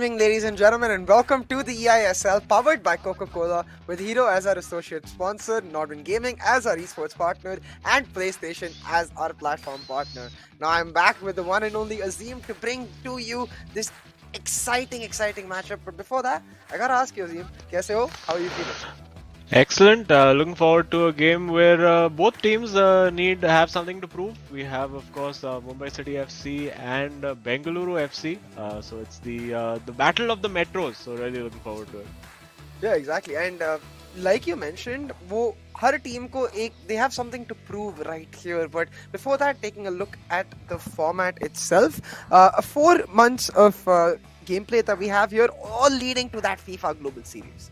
evening, ladies and gentlemen, and welcome to the eISL powered by Coca-Cola with Hero as our associate sponsor, Northern Gaming as our esports partner, and PlayStation as our platform partner. Now, I'm back with the one and only Azim to bring to you this exciting matchup. But before that, I gotta ask you, Azim, kaise ho? How are you feeling? Excellent. Looking forward to a game where both teams need have something to prove. We have, of course, Mumbai City FC and Bengaluru FC. So it's the battle of the metros. So really looking forward to it. Yeah, exactly. And like you mentioned, वो हर team को they have something to prove right here. But before that, taking a look at the format itself, 4 months of gameplay that we have here, all leading to that FIFA Global Series.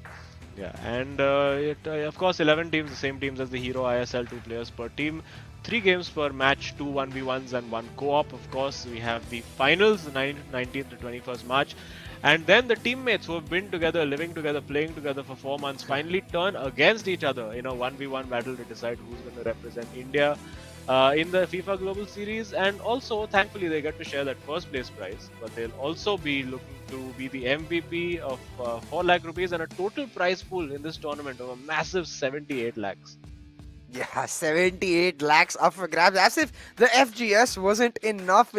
Yeah, and of course 11 teams, the same teams as the Hero ISL, 2 players per team, 3 games per match, 2 1v1s and 1 co-op. Of course, we have the finals, the 19th to 21st March, and then the teammates who have been together, living together, playing together for 4 months finally turn against each other in a 1v1 battle to decide who's going to represent India in the FIFA Global Series. And also, thankfully, they get to share that first place prize, but they'll also be looking to be the MVP of 4 lakh rupees and a total prize pool in this tournament of a massive 78 lakhs. Yeah, 78 lakhs up for grabs. As if the FGS wasn't enough.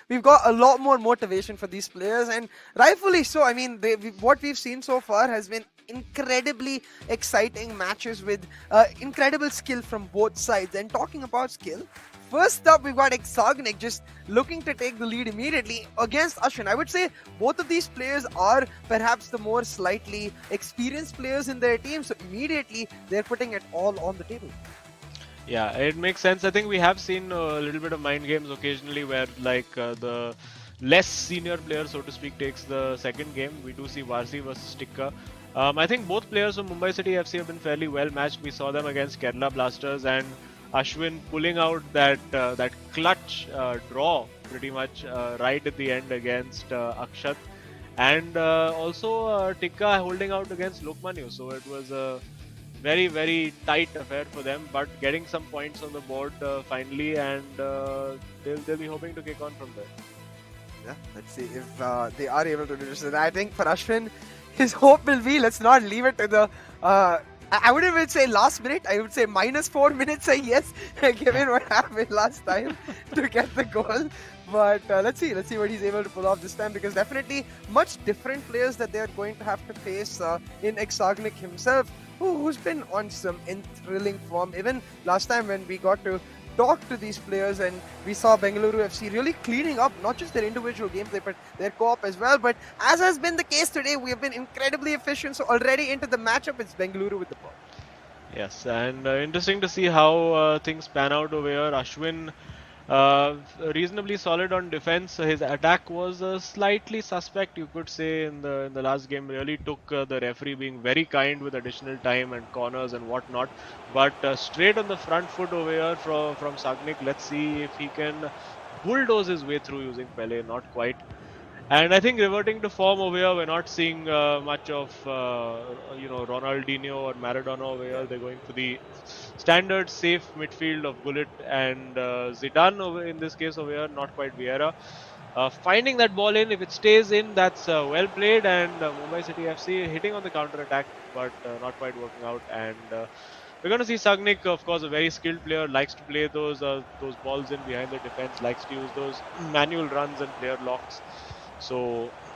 We've got a lot more motivation for these players, and rightfully so. I mean, what we've seen so far has been incredibly exciting matches with incredible skill from both sides. And talking about skill, first up, we've got Exognic just looking to take the lead immediately against Ashwin. I would say both of these players are perhaps the more slightly experienced players in their team, so immediately they're putting it all on the table. Yeah, it makes sense. I think we have seen a little bit of mind games occasionally where the less senior player, so to speak, takes the second game. We do see Varsi versus Tikka. I think both players from Mumbai City FC have been fairly well matched. We saw them against Kerala Blasters and Ashwin pulling out that clutch draw pretty much right at the end against Akshat. And also Tikka holding out against Lokmanu. So it was a very tight affair for them, but getting some points on the board finally, and they'll be hoping to kick on from there. Yeah, let's see if they are able to do this. And I think for Ashwin, his hope will be, let's not leave it to the I wouldn't even say last minute, I would say -4 minutes, I guess, given what happened last time to get the goal. But let's see what he's able to pull off this time, because definitely much different players that they're going to have to face in Exognic himself, who's been on some thrilling form. Even last time when we got to talk to these players and we saw Bengaluru FC really cleaning up not just their individual gameplay but their co-op as well. But as has been the case today, we have been incredibly efficient. So already into the matchup, it's Bengaluru with the ball. Yes, and interesting to see how things pan out over here. Ashwin reasonably solid on defense. His attack was slightly suspect, you could say, in the last game. Really took the referee being very kind with additional time and corners and whatnot. But straight on the front foot over here from Sagnik. Let's see if he can bulldoze his way through using Pele. Not quite. And I think reverting to form over here, we're not seeing much of Ronaldinho or Maradona over here. They're going for the standard safe midfield of Bullet and Zidane over in this case over here, not quite Vieira. Finding that ball in, if it stays in, that's well played, and Mumbai City FC hitting on the counter attack, but not quite working out. And we're going to see Sagnik, of course, a very skilled player, likes to play those balls in behind the defense, likes to use those manual runs and player locks. So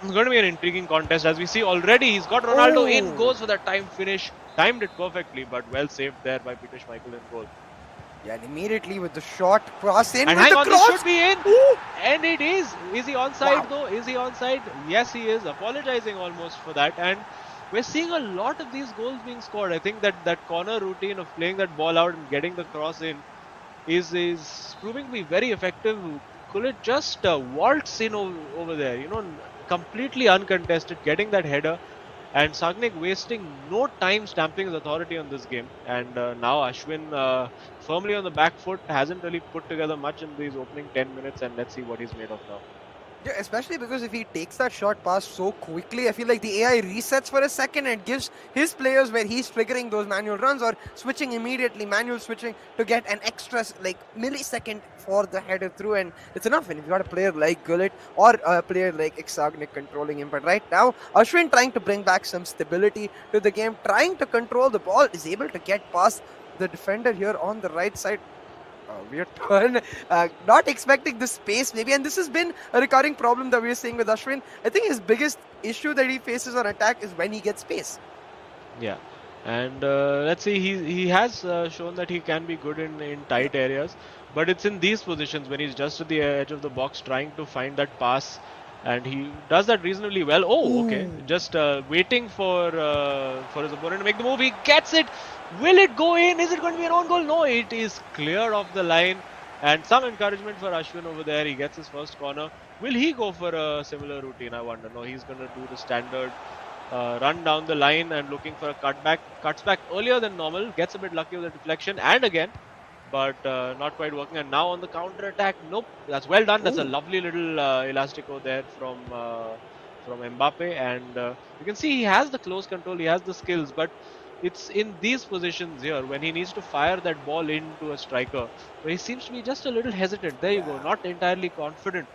it's going to be an intriguing contest. As we see already, he's got Ronaldo in, goes for that time finish, timed it perfectly, but well saved there by Peter Schmeichel in goal. Yeah, and immediately with the shot cross in, and with hang the on, cross. This should be in. Ooh. And it is. Is he onside Wow. though? Is he onside? Yes, he is. Apologizing almost for that. And we're seeing a lot of these goals being scored. I think that corner routine of playing that ball out and getting the cross in is proving to be very effective. Could it just waltz in over there, completely uncontested, getting that header, and Sagnik wasting no time stamping his authority on this game. And now Ashwin firmly on the back foot, hasn't really put together much in these opening 10 minutes, and let's see what he's made of now. Yeah, especially because if he takes that short pass so quickly, I feel like the AI resets for a second and gives his players where he's triggering those manual runs or switching immediately, manual switching to get an extra like millisecond for the header through, and it's enough. And if you got a player like Gullit or a player like Exagnik controlling him, but right now Ashwin trying to bring back some stability to the game, trying to control the ball, is able to get past the defender here on the right side. Weird turn. Not expecting the space, maybe. And this has been a recurring problem that we're seeing with Ashwin. I think his biggest issue that he faces on attack is when he gets space. Yeah. And let's see, he has shown that he can be good in tight areas, but it's in these positions when he's just at the edge of the box trying to find that pass, and he does that reasonably well. Oh, okay, just waiting for his opponent to make the move. He gets it. Will it go in? Is it going to be an own goal? No, it is clear of the line, and some encouragement for Ashwin over there. He gets his first corner. Will he go for a similar routine? I wonder. No, he's going to do the standard. Run down the line and looking for a cutback. Cuts back earlier than normal. Gets a bit lucky with the deflection and again, but not quite working. And now on the counter attack, nope. That's well done. That's a lovely little elastico there from Mbappe, and you can see he has the close control. He has the skills, but it's in these positions here when he needs to fire that ball into a striker where he seems to be just a little hesitant. There you go, not entirely confident.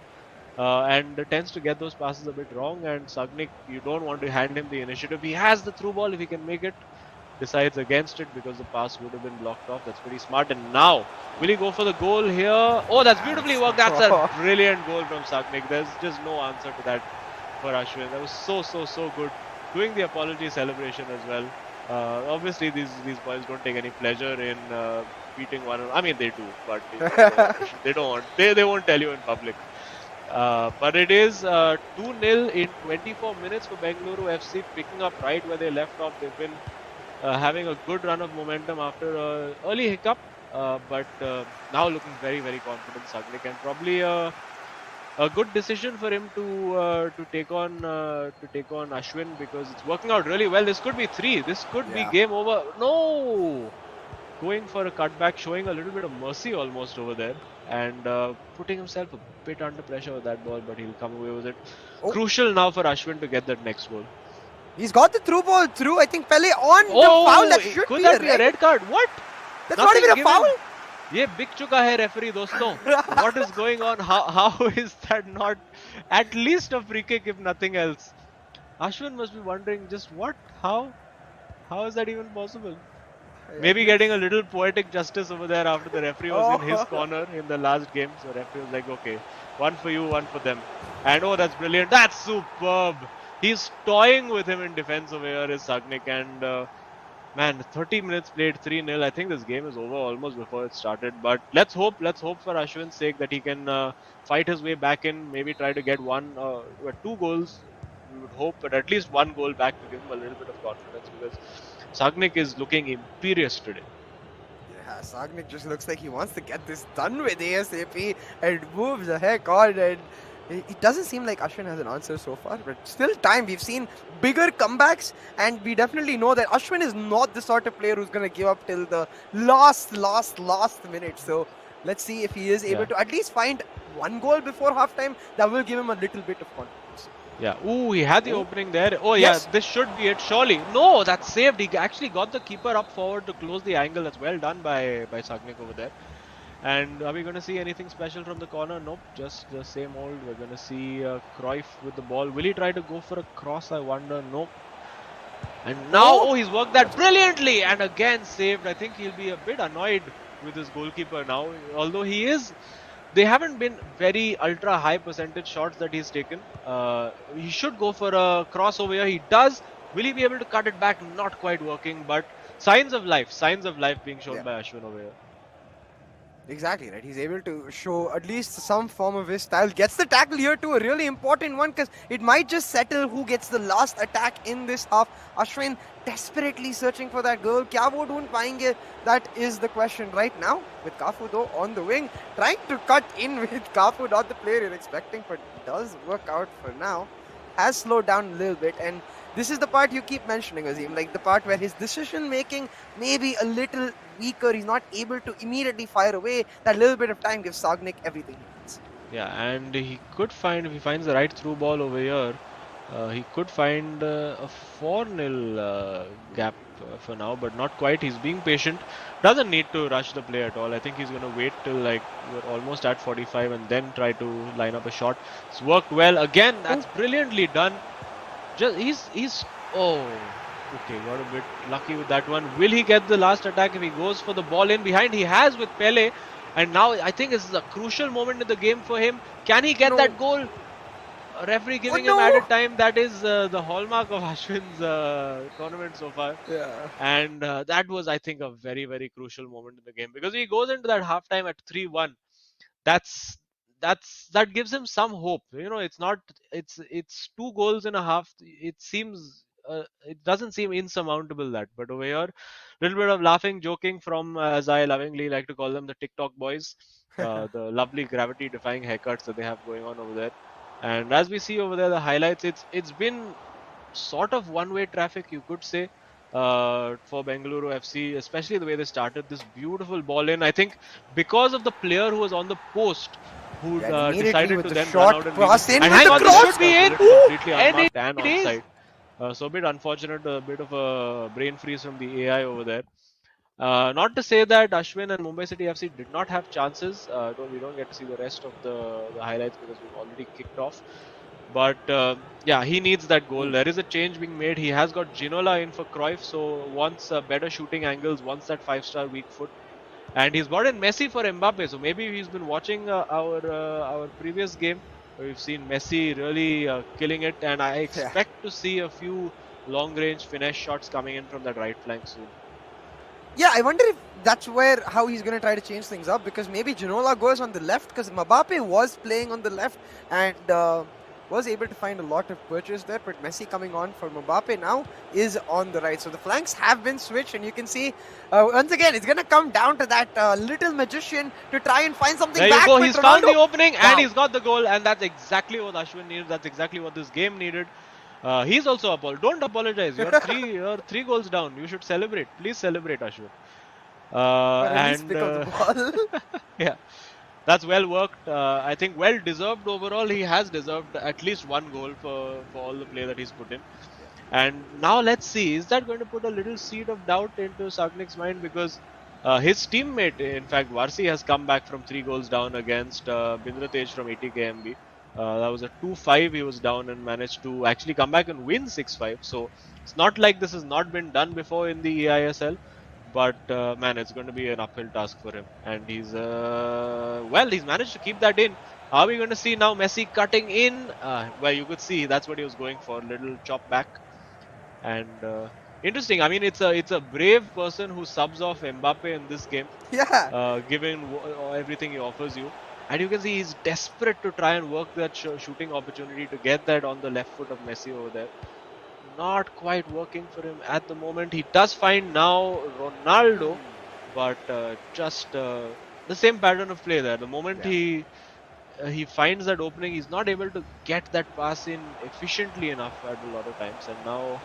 And tends to get those passes a bit wrong, and Sagnik, you don't want to hand him the initiative. He has the through ball if he can make it, decides against it because the pass would have been blocked off. That's pretty smart. And now, will he go for the goal here? Oh, that's beautifully worked. That's a brilliant goal from Sagnik. There's just no answer to that for Ashwin. That was so good. Doing the apology celebration as well. Obviously, these boys don't take any pleasure in beating one another. I mean, they do, but they don't. They won't tell you in public. But it is 2-0 in 24 minutes for Bengaluru FC, picking up right where they left off. They've been having a good run of momentum after an early hiccup, but now looking very confident, Sagnik, and probably a good decision for him to take on Ashwin, because it's working out really well. This could be 3. This could be game over. No! Going for a cutback, showing a little bit of mercy almost over there, and putting himself a bit under pressure with that ball, but he'll come away with it. Crucial now for Ashwin to get that next goal. He's got the through ball through. I think Pele on the foul. That should could that be a red card? What? That's not even a foul. ये बिक चुका है referee दोस्तों. What is going on? How is that not at least a free kick if nothing else? Ashwin must be wondering just what? How is that even possible? Maybe getting a little poetic justice over there after the referee was in his corner in the last game. So referee was like, okay, one for you, one for them. And oh, that's brilliant. That's superb. He's toying with him in defense over here is Sagnik, and man, 30 minutes played, 3-0. I think this game is over almost before it started. But let's hope for Ashwin's sake that he can fight his way back in, maybe try to get 2 goals. We would hope, but at least 1 goal back to give him a little bit of confidence, because Sagnik is looking imperious today. Yeah, Sagnik just looks like he wants to get this done with ASAP and move the heck on. And it doesn't seem like Ashwin has an answer so far, but still time. We've seen bigger comebacks, and we definitely know that Ashwin is not the sort of player who's going to give up till the last minute. So let's see if he is able to at least find 1 goal before halftime. That will give him a little bit of confidence. Yeah. Ooh, he had the opening there. Oh, yes. Yeah, this should be it. Surely. No, that's saved. He actually got the keeper up forward to close the angle. That's well done by Sagnik over there. And are we going to see anything special from the corner? Nope, just the same old. We're going to see Cruyff with the ball. Will he try to go for a cross? I wonder. Nope. And now, he's worked that brilliantly. And again saved. I think he'll be a bit annoyed with his goalkeeper now. Although they haven't been very ultra high percentage shots that he's taken. He should go for a crossover here. He does. Will he be able to cut it back? Not quite working, but signs of life being shown by Ashwin over here. Exactly, right. He's able to show at least some form of his style. Gets the tackle here too, a really important one, because it might just settle who gets the last attack in this half. Ashwin desperately searching for that goal. Kya wo dhoond payenge? That is the question right now. With Cafu though on the wing, trying to cut in with Cafu, not the player you're expecting, but it does work out for now. Has slowed down a little bit, and this is the part you keep mentioning, Azim, like the part where his decision making may be a little weaker. He's not able to immediately fire away. That little bit of time gives Sagnik everything he needs. Yeah, and he could find, if he finds the right through ball over here, he could find a 4-0 gap for now, but not quite. He's being patient. Doesn't need to rush the play at all. I think he's going to wait till like we're almost at 45 and then try to line up a shot. It's worked well. Again, that's brilliantly done. Just he's oh, okay, got a bit lucky with that one. Will he get the last attack if he goes for the ball in behind? He has with Pele, and now I think this is a crucial moment in the game for him. Can he get that goal? Referee giving him added time. That is the hallmark of Ashwin's tournament so far. Yeah. And that was, I think, a very, very crucial moment in the game because he goes into that halftime at 3-1. That's that gives him some hope. You know, it's not it's 2 goals in a half. It seems it doesn't seem insurmountable that, but over here, a little bit of laughing, joking from as I lovingly like to call them, the TikTok boys, the lovely gravity-defying haircuts that they have going on over there. And as we see over there, the highlights, it's been sort of one-way traffic, you could say, for Bengaluru FC, especially the way they started this beautiful ball in. I think because of the player who was on the post who Yeah, and immediately decided with to the then run short out and cross in and with hang the on, this cross. should be in completely And unmarked and it is. onside. So a bit unfortunate, a bit of a brain freeze from the AI over there. Not to say that Ashwin and Mumbai City FC did not have chances. We don't get to see the rest of the highlights because we've already kicked off. But yeah, he needs that goal. There is a change being made. He has got Ginola in for Cruyff, so wants better shooting angles, wants that 5-star weak foot. And he's brought in Messi for Mbappe. So maybe he's been watching our previous game where we've seen Messi really killing it. And I expect to see a few long-range finesse shots coming in from that right flank soon. Yeah, I wonder if that's how he's going to try to change things up, because maybe Ginola goes on the left, because Mbappe was playing on the left and was able to find a lot of purchase there, but Messi coming on for Mbappe now is on the right. So the flanks have been switched, and you can see once again it's going to come down to that little magician to try and find something there back. You go. He's found the opening and he's got the goal, and that's exactly what Ashwin needed. That's exactly what this game needed. He's also don't apologize. You're three goals down. You should celebrate. Please celebrate, Ashwin. Yeah, that's well worked. I think well deserved overall. He has deserved at least one goal for all the play that he's put in. And now let's see, is that going to put a little seed of doubt into Sagnik's mind, because his teammate, in fact, Varsi, has come back from 3 goals down against Bindratej from 80 kmb. That was a 2-5 he was down and managed to actually come back and win 6-5. So it's not like this has not been done before in the eISL. But man, it's going to be an uphill task for him. And he's managed to keep that in. Are we going to see now Messi cutting in? Well, you could see that's what he was going for, little chop back. And interesting. I mean, it's a brave person who subs off Mbappe in this game. Yeah. Given everything he offers you. And you can see he's desperate to try and work that shooting opportunity to get that on the left foot of Messi over there. Not quite working for him at the moment. He does find now Ronaldo, but just the same pattern of play there. The moment he finds that opening, he's not able to get that pass in efficiently enough at a lot of times. And now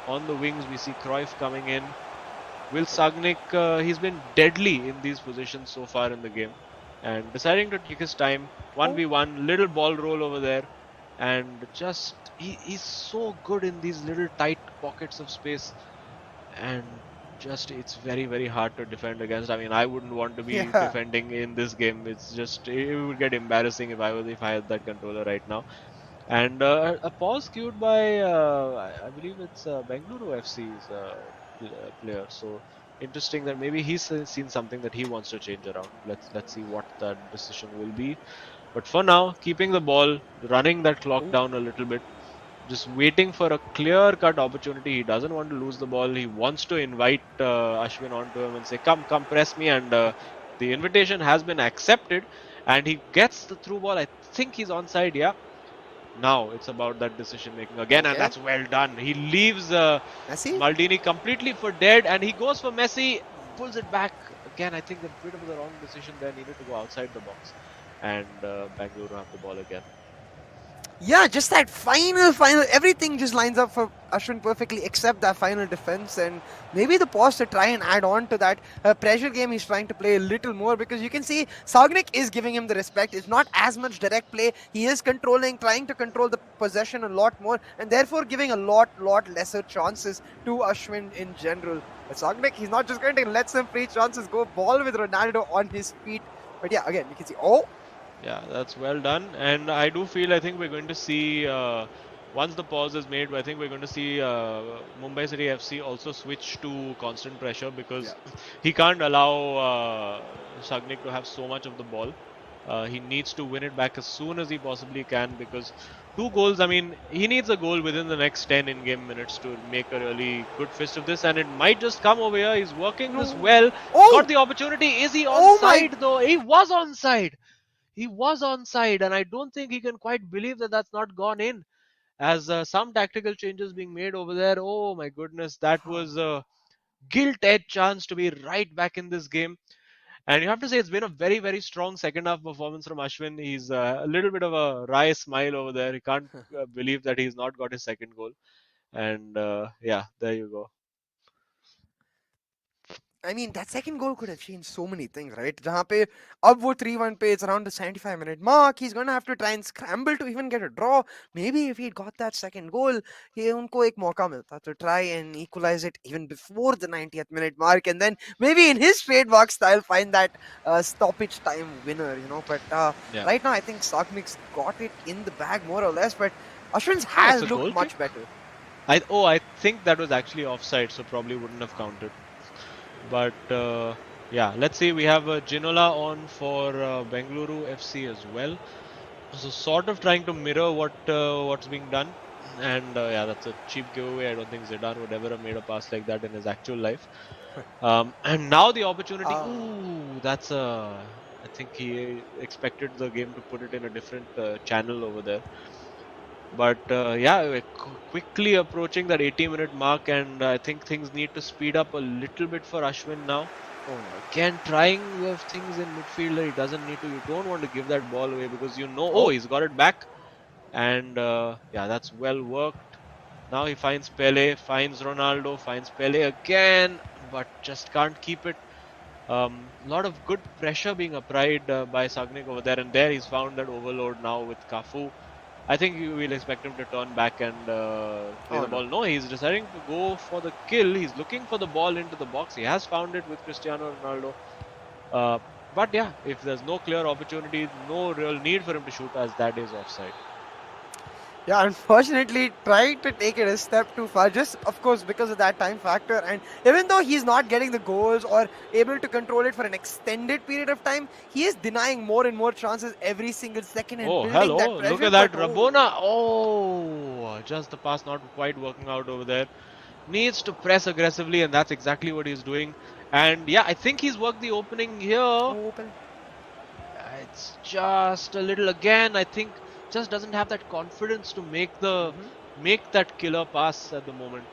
on the wings, we see Cruyff coming in. Will Sagnik, he's been deadly in these positions so far in the game. And deciding to take his time, 1v1, little ball roll over there. And just, he's so good in these little tight pockets of space. And just, it's very, very hard to defend against. I mean, I wouldn't want to be defending in this game. It's just, it would get embarrassing if I had that controller right now. And a pause cued by, I believe it's Bengaluru FC's player. So interesting that maybe he's seen something that he wants to change around. Let's see what that decision will be. But for now, keeping the ball, running that clock down a little bit, just waiting for a clear-cut opportunity. He doesn't want to lose the ball. He wants to invite Ashwin onto him and say, come, press me. And the invitation has been accepted. And he gets the through ball. I think he's onside, yeah. Now it's about that decision making again, and that's well done. He leaves Maldini completely for dead, and he goes for Messi, pulls it back. Again, I think a bit of the wrong decision there, needed to go outside the box. And Bengaluru have the ball again. Yeah, just that final, everything just lines up for Ashwin perfectly except that final defense and maybe the pause to try and add on to that pressure game he's trying to play a little more because you can see Sagnik is giving him the respect. It's not as much direct play. He is controlling, trying to control the possession a lot more and therefore giving a lot lesser chances to Ashwin in general. But Sagnik, he's not just going to let some free chances go. Ball with Ronaldo on his feet. But yeah, again, you can see, oh, Yeah, that's well done. And I do feel I think we're going to see once the pause is made, I think we're going to see Mumbai City FC also switch to constant pressure yeah. because he can't allow Sagnik to have so much of the ball. He needs to win it back as soon as he possibly can because two goals. I mean, he needs a goal within the next 10 in-game minutes to make a really good fist of this, and it might just come over here. He's working this No. well. Got Oh, the opportunity. Is he oh my. onside though? He was onside. He was onside, and I don't think he can quite believe that that's not gone in. As some tactical changes being made over there. Oh my goodness, that was a gilt-edged chance to be right back in this game. And you have to say it's been a very strong second half performance from Ashwin. He's a little bit of a wry smile over there. He can't believe that he's not got his second goal. And yeah, there you go. I mean, that second goal could have changed so many things, right? जहाँ पे अब वो 3-1 पे, it's around the 75-minute mark. He's going to have to try and scramble to even get a draw. Maybe if he'd got that second goal, ये उनको एक मौका मिलता to try and equalize it even before the 90th minute mark, and then maybe in his trademark style find that stoppage time winner, you know. But Yeah. right now, I think Sagnik's got it in the bag more or less. But Ashwin's Oh, it's has a looked goal kick. much better. I think that was actually offside, so probably wouldn't have counted. But yeah, let's see. We have Ginola on for Bengaluru FC as well. So sort of trying to mirror what's being done. And yeah, that's a cheap giveaway. I don't think Zidane would ever have made a pass like that in his actual life. And now the opportunity. Ah. Ooh, that's a. I think he expected the game to put it in a different channel over there. But yeah, we're quickly approaching that 80-minute mark, and I think things need to speed up a little bit for Ashwin now. Oh no. Again, trying with things in midfield, he doesn't need to. You don't want to give that ball away because you know, oh, Oh. he's got it back, and yeah, that's well worked. Now he finds Pele, finds Ronaldo, finds Pele again, but just can't keep it. A lot of good pressure being applied by Sagnik over there, and there he's found that overload now with Cafu. I think you will expect him to turn back and play Oh the no. ball. No, he's deciding to go for the kill. He's looking for the ball into the box. He has found it with Cristiano Ronaldo. Uh, but yeah, if there's no clear opportunity, no real need for him to shoot, as that is offside. Yeah, unfortunately, tried to take it a step too far, just of course because of that time factor. And even though he's not getting the goals or able to control it for an extended period of time, he is denying more and more chances every single second and Oh, building that hello. Look pressure. at that. But oh, Rabona. Oh, just the pass not quite working out over there. Needs to press aggressively, and that's exactly what he's doing. And yeah, I think he's worked the opening here. oh, well, It's just a little again. I think just doesn't have that confidence to mhm. make that killer pass at the moment.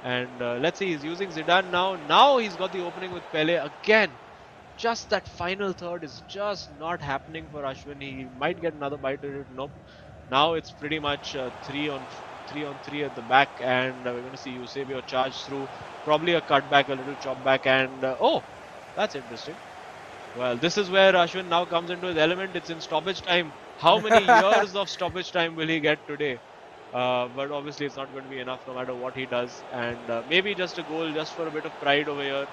And let's see, he's using Zidane now. Now he's got the opening with Pele again. Just that final third is just not happening for Ashwin. He might get another bite at it. Nope. Now it's pretty much 3 on 3 at the back, and we're going to see Eusebio charge through. Probably a cutback, a little chop back, and oh, that's interesting. Well, this is where Ashwin now comes into his element. It's in stoppage time. How many years of stoppage time will he get today? But obviously, it's not going to be enough no matter what he does. And maybe just a goal just for a bit of pride over here.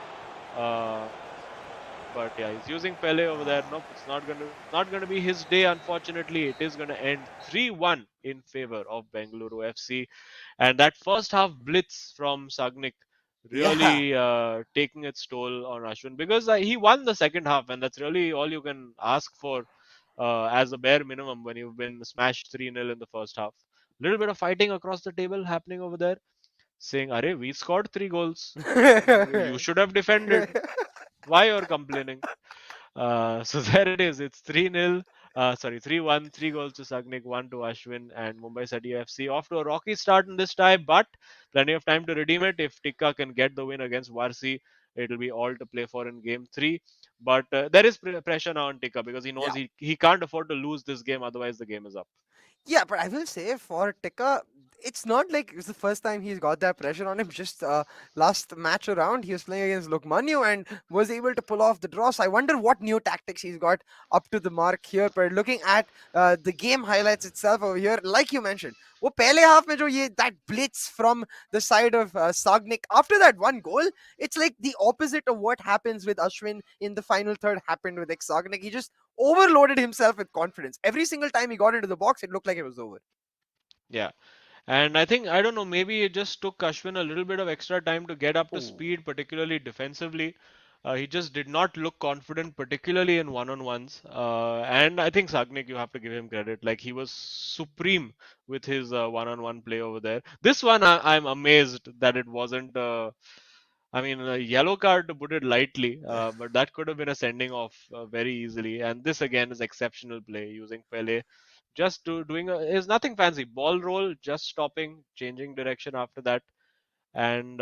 Uh, but yeah, he's using Pele over there. Nope, it's not going to be his day. Unfortunately, it is going to end 3-1 in favor of Bengaluru FC. And that first half blitz from Sagnik Yeah. really taking its toll on Ashwin because he won the second half, and that's really all you can ask for as a bare minimum when you've been smashed 3-0 in the first half. A little bit of fighting across the table happening over there, saying, "Arey, we scored 3 goals. You should have defended. Why you're complaining?" So there it is. It's 3-0. Sorry, 3-1. 3 goals to Sagnik, 1 to Ashwin, and Mumbai City FC off to a rocky start in this tie, but plenty of time to redeem it. If Tikka can get the win against Varsi, it'll be all to play for in game 3. But there is pressure now on Tikka because he knows Yeah. he can't afford to lose this game, otherwise, the game is up. Yeah, but I will say for Tika, it's not like it's the first time he's got that pressure on him. Just last match around, he was playing against Lukmanyu and was able to pull off the draw. So I wonder what new tactics he's got up to the mark here. But looking at the game highlights itself over here, like you mentioned, वो पहले half में जो ये that blitz from the side of Sagnik after that one goal, it's like the opposite of what happens with Ashwin in the final third happened with Sagnik. He just overloaded himself with confidence. Every single time he got into the box, it looked like it was over. Yeah. And I think, I don't know, maybe it just took Ashwin a little bit of extra time to get up to Oh, speed, particularly defensively. He just did not look confident, particularly in one-on-ones. And I think Sagnik, you have to give him credit. Like, he was supreme with his one-on-one play over there. This one, I'm amazed that it wasn't. I mean, a yellow card, to put it lightly, but that could have been a sending off very easily. And this again is exceptional play using Pele just doing is nothing fancy. Ball roll, just stopping, changing direction after that, and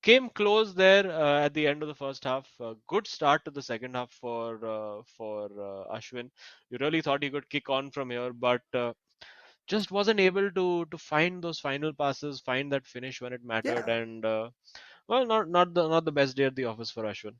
came close there at the end of the first half. Good start to the second half for Ashwin. You really thought he could kick on from here, but just wasn't able to find those final passes, find that finish when it mattered, yeah. and well, not the best day at the office for Ashwin.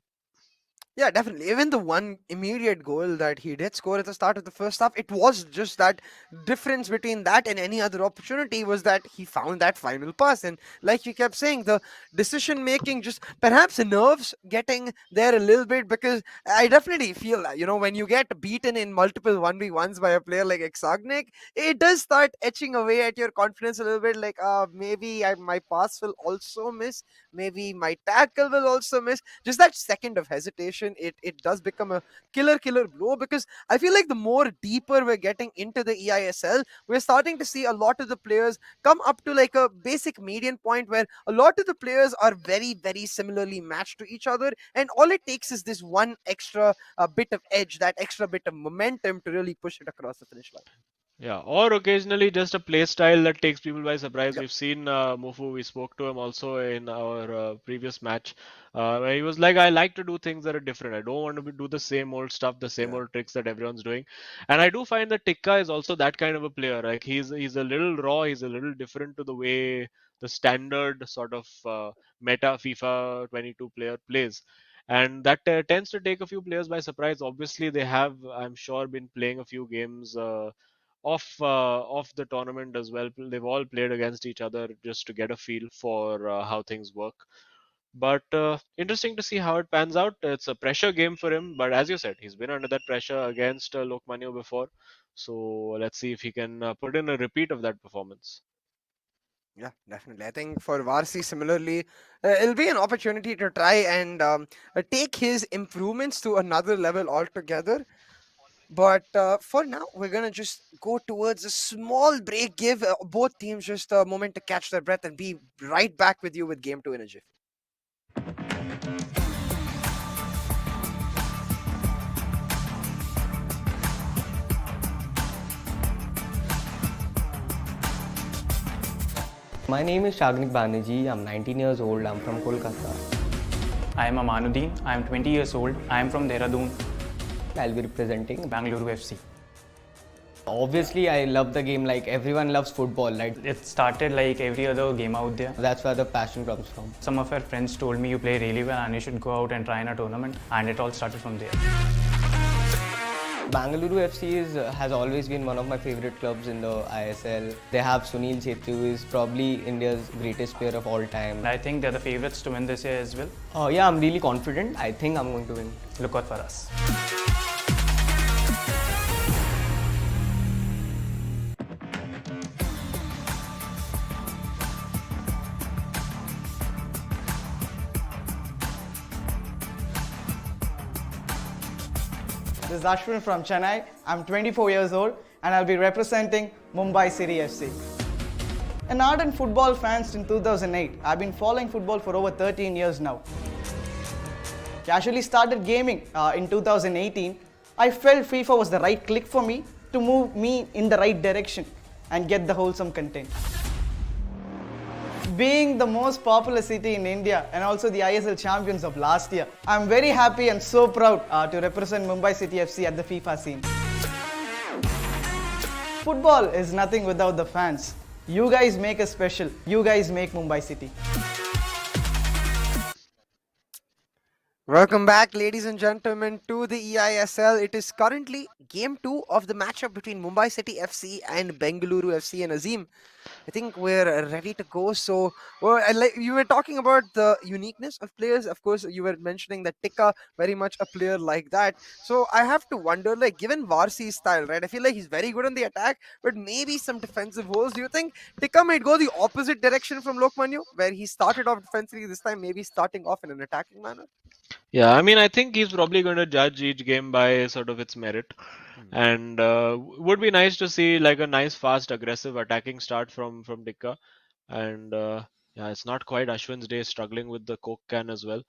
Yeah, definitely. Even the one immediate goal that he did score at the start of the first half, it was just that difference between that and any other opportunity was that he found that final pass. And like you kept saying, the decision making, just perhaps the nerves getting there a little bit, because I definitely feel that, when you get beaten in multiple 1v1s by a player like Exagnik, it does start etching away at your confidence a little bit. Like, maybe my pass will also miss, maybe my tackle will also miss. Just that second of hesitation, it does become a killer blow, because I feel like the more deeper we're getting into the eISL, we're starting to see a lot of the players come up to like a basic median point where a lot of the players are very similarly matched to each other, and all it takes is this one extra bit of edge, that extra bit of momentum to really push it across the finish line. Yeah, or occasionally just a play style that takes people by surprise. Yep. We've seen Mufu, we spoke to him also in our previous match, where he was like, I like to do things that are different. I don't want to do the same old stuff, the same Yeah. old tricks that everyone's doing. And I do find that Tikka is also that kind of a player. Like he's a little raw, he's a little different to the way the standard sort of meta FIFA 22 player plays. And that tends to take a few players by surprise. Obviously, they have, I'm sure, been playing a few games of the tournament as well. They've all played against each other just to get a feel for how things work. But interesting to see how it pans out. It's a pressure game for him, but as you said, he's been under that pressure against Lokmanya before. So let's see if he can put in a repeat of that performance. Yeah, definitely. I think for Varsi, similarly, it'll be an opportunity to try and take his improvements to another level altogether. But for now, we're going to just go towards a small break, give both teams just a moment to catch their breath, and be right back with you with game two in a jiffy. My name is Shagnik Banerjee. I'm 19 years old. I'm from Kolkata. I am Amanuddin. I am 20 years old. I am from Dehradun, I'll be representing. Bangalore FC. Obviously, I love the game like everyone loves football, right? It started like every other game out there. That's where the passion comes from. Some of our friends told me you play really well and you should go out and try in a tournament, and it all started from there. Bangalore FC has always been one of my favorite clubs in the ISL. They have Sunil Chhetri, who is probably India's greatest player of all time. I think they're the favorites to win this year as well. Yeah, I'm really confident. I think I'm going to win. Look out for us. This is Ashwin from Chennai. I'm 24 years old and I'll be representing Mumbai City FC. An ardent football fan since 2008, I've been following football for over 13 years now. Casually started gaming in 2018. I felt FIFA was the right click for me to move me in the right direction and get the wholesome content. Being the most popular city in India and also the ISL champions of last year, I'm very happy and so proud to represent Mumbai City FC at the FIFA scene. Football is nothing without the fans. You guys make us special. You guys make Mumbai City. Welcome back, ladies and gentlemen, to the eISL. It is currently game 2 of the matchup between Mumbai City FC and Bengaluru FC. And Azim, I think we're ready to go. So, well, like you were talking about the uniqueness of players. Of course, you were mentioning that Tikka, very much a player like that. So, I have to wonder, like, given Varsi's style, right? I feel like he's very good on the attack, but maybe some defensive holes. Do you think Tikka might go the opposite direction from Lokmanu, where he started off defensively this time, maybe starting off in an attacking manner? Yeah, I mean, I think he's probably going to judge each game by sort of its merit, and would be nice to see like a nice, fast, aggressive attacking start from Dikka. And yeah, it's not quite Ashwin's day, struggling with the Coke can as well.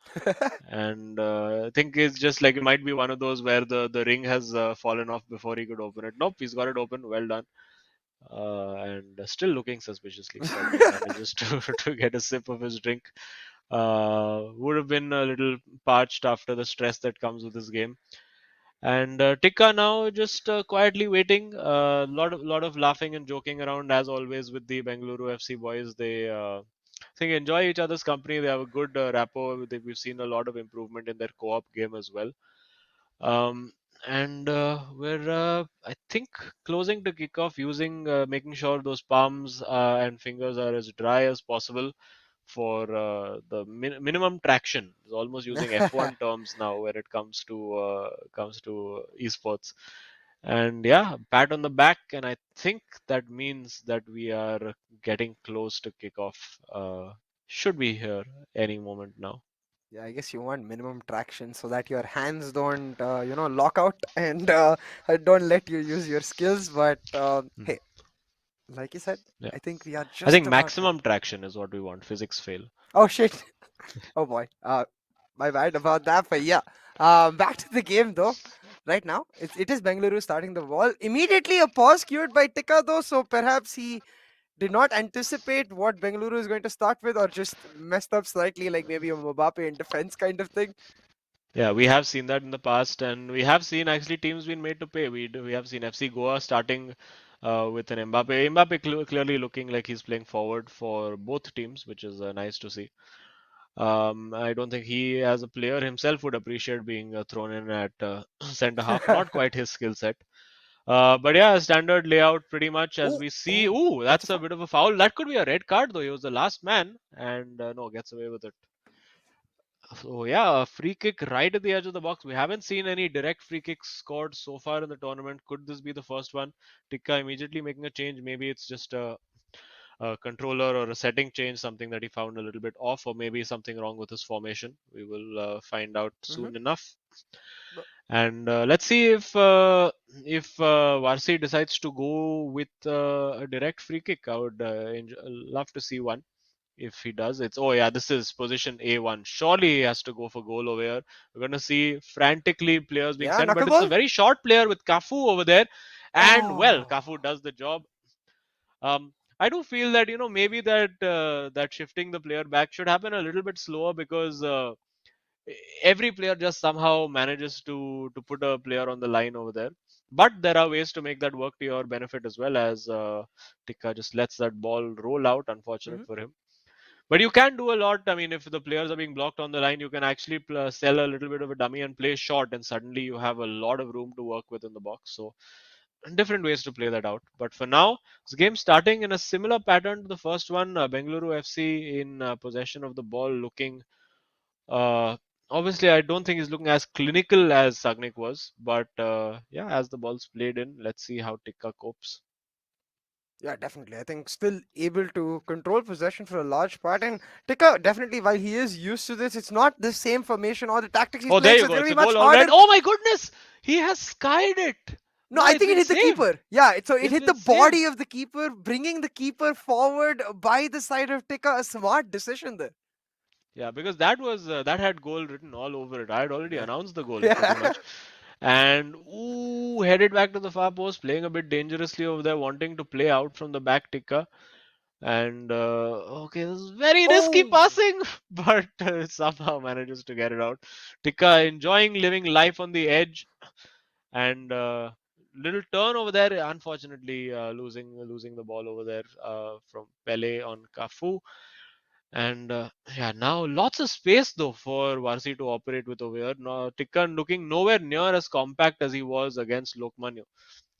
And I think it's just like it might be one of those where the ring has fallen off before he could open it. Nope, he's got it open. Well done. And still looking suspiciously as he manages to get a sip of his drink. Would have been a little parched after the stress that comes with this game. And Tikka now just quietly waiting. Lot of laughing and joking around as always with the Bengaluru FC boys. They I think enjoy each other's company. They have a good rapport. We've seen a lot of improvement in their co-op game as well. Um, and we're I think closing to kick off, using making sure those palms and fingers are as dry as possible for the minimum traction. It's almost using F1 terms now where it comes to esports. And yeah, pat on the back, and I think that means that we are getting close to kickoff. Should be here any moment now. Yeah, I guess you want minimum traction so that your hands don't, lock out and don't let you use your skills. But Mhm. hey, like you said, Yeah, I think we are I just think about there. maximum traction is what we want. Physics fail. Oh shit! Oh boy. My bad about that. But yeah, back to the game though. Right now, it is Bengaluru starting the ball. Immediately a pause cued by Tikka though, so perhaps he did not anticipate what Bengaluru is going to start with, or just messed up slightly, like maybe a Mbappe in defense kind of thing. Yeah, we have seen that in the past, and we have seen actually teams being made to pay. We have seen FC Goa starting with an Mbappe. Mbappe clearly looking like he's playing forward for both teams, which is nice to see. I don't think he, as a player himself, would appreciate being thrown in at centre half. Not quite his skill set. But yeah, standard layout pretty much as Oh, we see. oh, Ooh, that's a that's a foul. bit of a foul. That could be a red card though. He was the last man, and no, gets away with it. So yeah, a free kick right at the edge of the box. We haven't seen any direct free kicks scored so far in the tournament. Could this be the first one? Tikka immediately making a change. Maybe it's just a controller or a setting change, something that he found a little bit off, or maybe something wrong with his formation. We will find out Mm-hmm. soon enough. And let's see if Varsi decides to go with a direct free kick. I would love to see one. If he does, it's oh yeah, this is position A1. Surely he has to go for goal over here. We're going to see frantically players being Yeah, sent, but it's a knuckleball. very short player with Cafu over there, and well, Oh. Cafu does the job. I do feel that maybe that shifting the player back should happen a little bit slower because every player just somehow manages to put a player on the line over there. But there are ways to make that work to your benefit as well, as Tikka just lets that ball roll out. Unfortunate Mm-hmm. for him. But you can do a lot. I mean, if the players are being blocked on the line, you can actually sell a little bit of a dummy and play short, and suddenly you have a lot of room to work with in the box. So, different ways to play that out. But for now, this game starting in a similar pattern to the first one. Bengaluru FC in possession of the ball, looking. Uh, Obviously, I don't think he's looking as clinical as Sagnik was. But yeah, as the ball's played in, let's see how Tikka copes. Yeah, definitely. I think still able to control possession for a large part. And Tikka, definitely, while he is used to this, it's not the same formation or the tactics he's Oh, there playing, you so it's go. going to It's be a much goal, all right. harder. Oh my goodness! He has skied it. No, No, I it's think it been hit the saved. keeper. Yeah, so it It's hit the been saved. body of the keeper, bringing the keeper forward by the side of Tikka. A smart decision there. Yeah, because that had goal written all over it. I had already Yeah. announced the goal pretty Yeah. much. And ooh, headed back to the far post, playing a bit dangerously over there, wanting to play out from the back Tikka. And okay, this is very risky Oh. passing, but somehow manages to get it out. Tikka enjoying living life on the edge, and little turn over there, unfortunately losing the ball over there from Pele on Cafu. And yeah, now lots of space though for Varsi to operate with over here. No, Tikkan looking nowhere near as compact as he was against Lokmanya.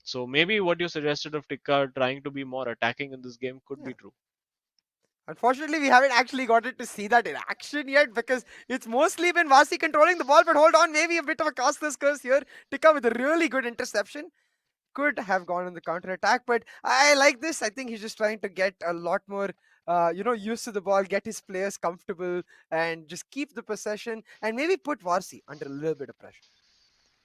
So maybe what you suggested of Tikka trying to be more attacking in this game could Yeah. be true. Unfortunately, we haven't actually gotten to see that in action yet because it's mostly been Vasi controlling the ball. But hold on, maybe a bit of a costless curse here. Tikka with a really good interception. Could have gone on the counter attack, but I like this. I think he's just trying to get a lot more, used to the ball, get his players comfortable, and just keep the possession, and maybe put Varsi under a little bit of pressure.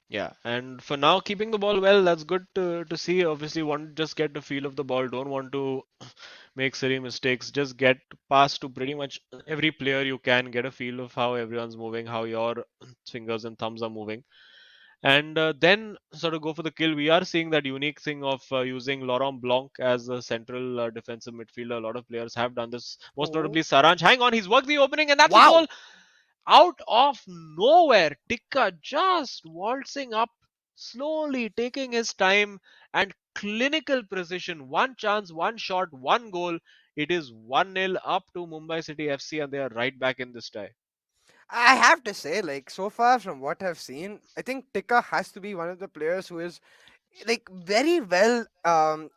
Yeah, and for now, keeping the ball well, that's good to see. Obviously, want to just get the feel of the ball. Don't want to make silly mistakes. Just get past to pretty much every player you can. Get a feel of how everyone's moving, how your fingers and thumbs are moving, and then sort of go for the kill. We are seeing that unique thing of using Laurent Blanc as a central defensive midfielder. A lot of players have done this. Most Oh, notably, Saranj. Hang on, he's worked the opening, and that's a wow! goal out of nowhere. Tikka just waltzing up, slowly taking his time and clinical precision. One chance, one shot, one goal. It is 1-0 up to Mumbai City FC, and they are right back in this tie. I have to say, like, so far from what I've seen, I think Tika has to be one of the players who is like very well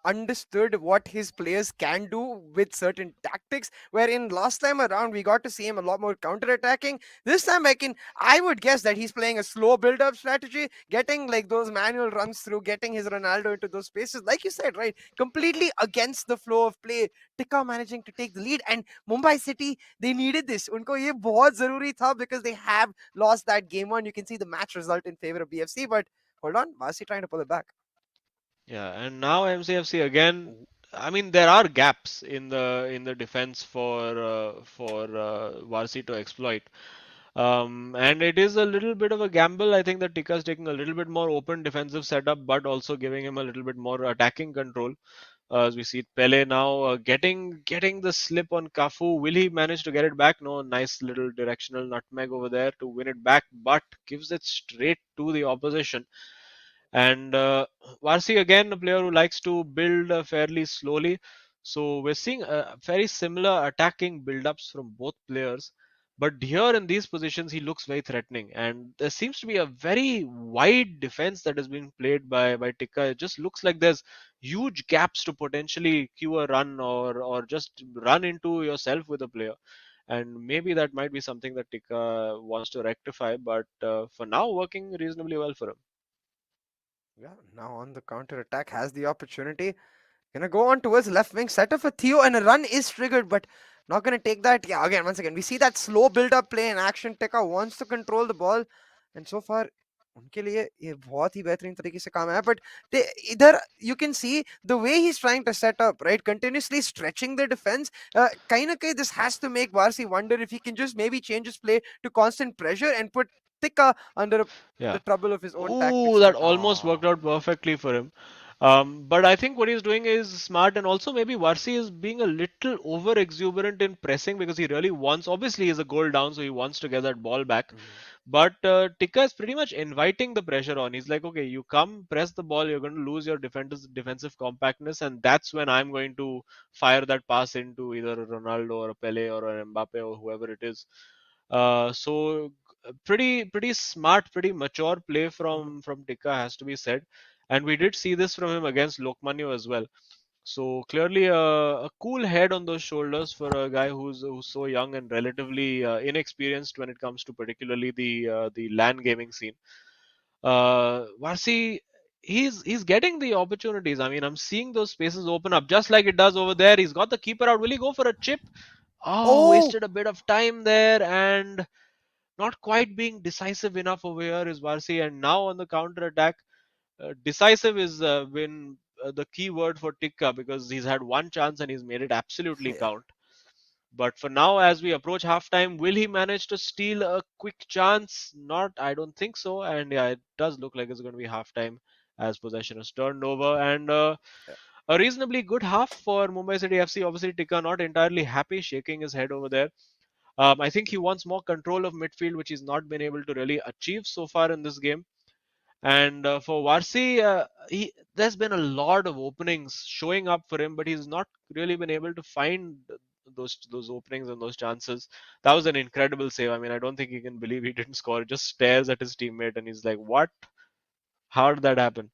understood what his players can do with certain tactics, wherein last time around we got to see him a lot more counter attacking. This time I would guess that he's playing a slow build up strategy, getting like those manual runs through, getting his Ronaldo into those spaces, like you said, right, completely against the flow of play. Tika managing to take the lead, and Mumbai City, they needed this. Unko ye bahut zaruri tha because they have lost that game one. You can see the match result in favor of BFC, but hold on, Vasi trying to pull it back. Yeah, and now MCFC again. I mean, there are gaps in the defense for Varsi to exploit. And it is a little bit of a gamble. I think that Tika is taking a little bit more open defensive setup, but also giving him a little bit more attacking control. As we see Pele now getting the slip on Cafu. Will he manage to get it back? No, nice little directional nutmeg over there to win it back, but gives it straight to the opposition. And Varsi again, a player who likes to build fairly slowly. So we're seeing very similar attacking build-ups from both players. But here in these positions, he looks very threatening. And there seems to be a very wide defense that is being played by Tikka. It just looks like there's huge gaps to potentially cue a run or just run into yourself with a player. And maybe that might be something that Tikka wants to rectify. But for now, working reasonably well for him. Yeah, now on the counter attack, has the opportunity. Gonna go on towards left wing, set up for Theo, and a run is triggered, but not gonna take that. Yeah, again, once again, we see that slow build up play in action. Tekka wants to control the ball, and so far उनके लिए ये बहुत ही बेहतरीन तरीके से काम है, but they इधर you can see the way he's trying to set up, right, continuously stretching the defense. कहीं ना कहीं this has to make Varsi wonder if he can just maybe change his play to constant pressure and put Tikka under the Yeah. trouble of his own Ooh, tactics. that But almost worked out perfectly for him. But I think what he's doing is smart, and also maybe Varsi is being a little over exuberant in pressing because he really wants. Obviously, he's a goal down, so he wants to get that ball back. But Tikka is pretty much inviting the pressure on. He's like, okay, you come, press the ball, you're going to lose your defensive compactness, and that's when I'm going to fire that pass into either a Ronaldo or a Pele or an Mbappe or whoever it is. So pretty smart, pretty mature play from Tikka has to be said, and we did see this from him against Lokmanya as well. So clearly a cool head on those shoulders for a guy who's so young and relatively inexperienced when it comes to particularly the LAN gaming scene. Varsi, he's getting the opportunities. I mean, I'm seeing those spaces open up just like it does over there. He's got the keeper out. Will he go for a chip? Oh, oh, wasted a bit of time there and not quite being decisive enough over here is Varsi. And now on the counter attack, decisive is been the key word for Tikka because he's had one chance and he's made it absolutely yeah. count. But for now, as we approach halftime, will he manage to steal a quick chance? Not, I don't think so. And yeah, it does look like it's going to be halftime as possession is turned over. And a reasonably good half for Mumbai City FC. Obviously, Tikka not entirely happy, shaking his head over there. I think he wants more control of midfield, which he's not been able to really achieve so far in this game. And for Varsi, there's been a lot of openings showing up for him, but he's not really been able to find those openings and those chances. That was an incredible save. I mean, I don't think he can believe he didn't score. He just stares at his teammate and he's like, "What? How did that happen?"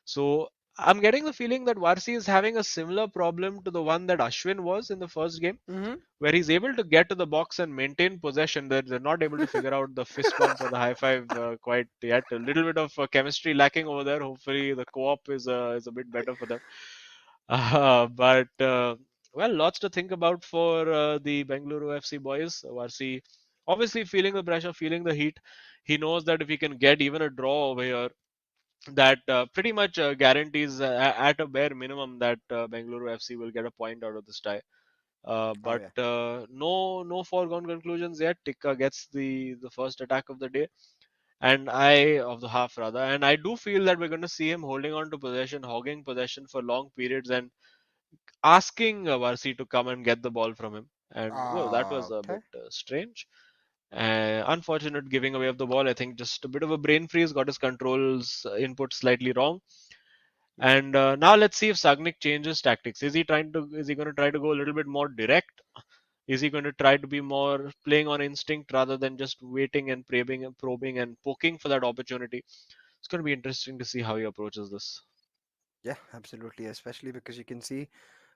So I'm getting the feeling that Varsi is having a similar problem to the one that Ashwin was in the first game, Mm-hmm. where he's able to get to the box and maintain possession. They're not able to figure out the fist bump or the high five quite yet. A little bit of chemistry lacking over there. Hopefully, the co-op is a bit better for them. But well, lots to think about for the Bengaluru FC boys. Varsi obviously feeling the pressure, feeling the heat. He knows that if he can get even a draw over here, that pretty much guarantees at a bare minimum that Bengaluru FC will get a point out of this tie. Oh But yeah. no foregone conclusions yet. Tikka gets the first attack of the day, and I of the half rather, and I do feel that we're going to see him holding on to possession, hogging possession for long periods, and asking Varsi to come and get the ball from him. And whoa, that was a Okay. bit strange. Unfortunate giving away of the ball. I think just a bit of a brain freeze, got his controls input slightly wrong. And now let's see if Sagnik changes tactics. Is he going to try to go a little bit more direct? Is he going to try to be more playing on instinct rather than just waiting and probing and poking for that opportunity? It's going to be interesting to see how he approaches this. Yeah, absolutely. Especially because you can see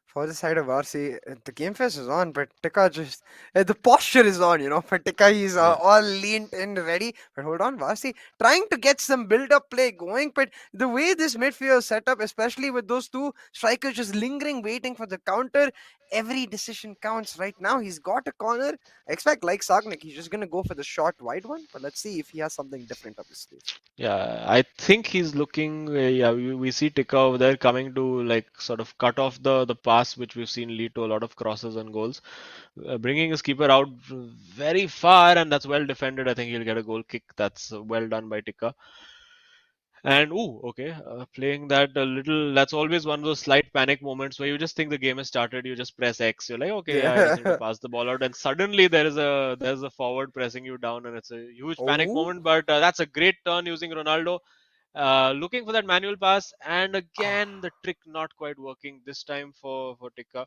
for the side of RC, the game face is on, but Tika just the posture is on. For Tika, he's Yeah. all leaned in, ready. But hold on, Varsi trying to get some build-up play going. But the way this midfield is set up, especially with those two strikers just lingering, waiting for the counter, every decision counts. Right now, he's got a corner. I expect like Sagnik, he's just gonna go for the short wide one. But let's see if he has something different up his sleeve. Yeah, I think he's looking. Yeah, we see Tika over there coming to like sort of cut off the pass, which we've seen lead to a lot of crosses and goals. Bringing his keeper out very far, and that's well defended. I think he'll get a goal kick. That's well done by Tika. And ooh, okay, playing that a little. That's always one of those slight panic moments where you just think the game has started. You just press X. You're like, okay, yeah, I just need to Yeah. pass the ball out, and suddenly there's a forward pressing you down, and it's a huge panic Oh. moment. But that's a great turn using Ronaldo, looking for that manual pass, and again Ah. the trick not quite working this time for Tikka.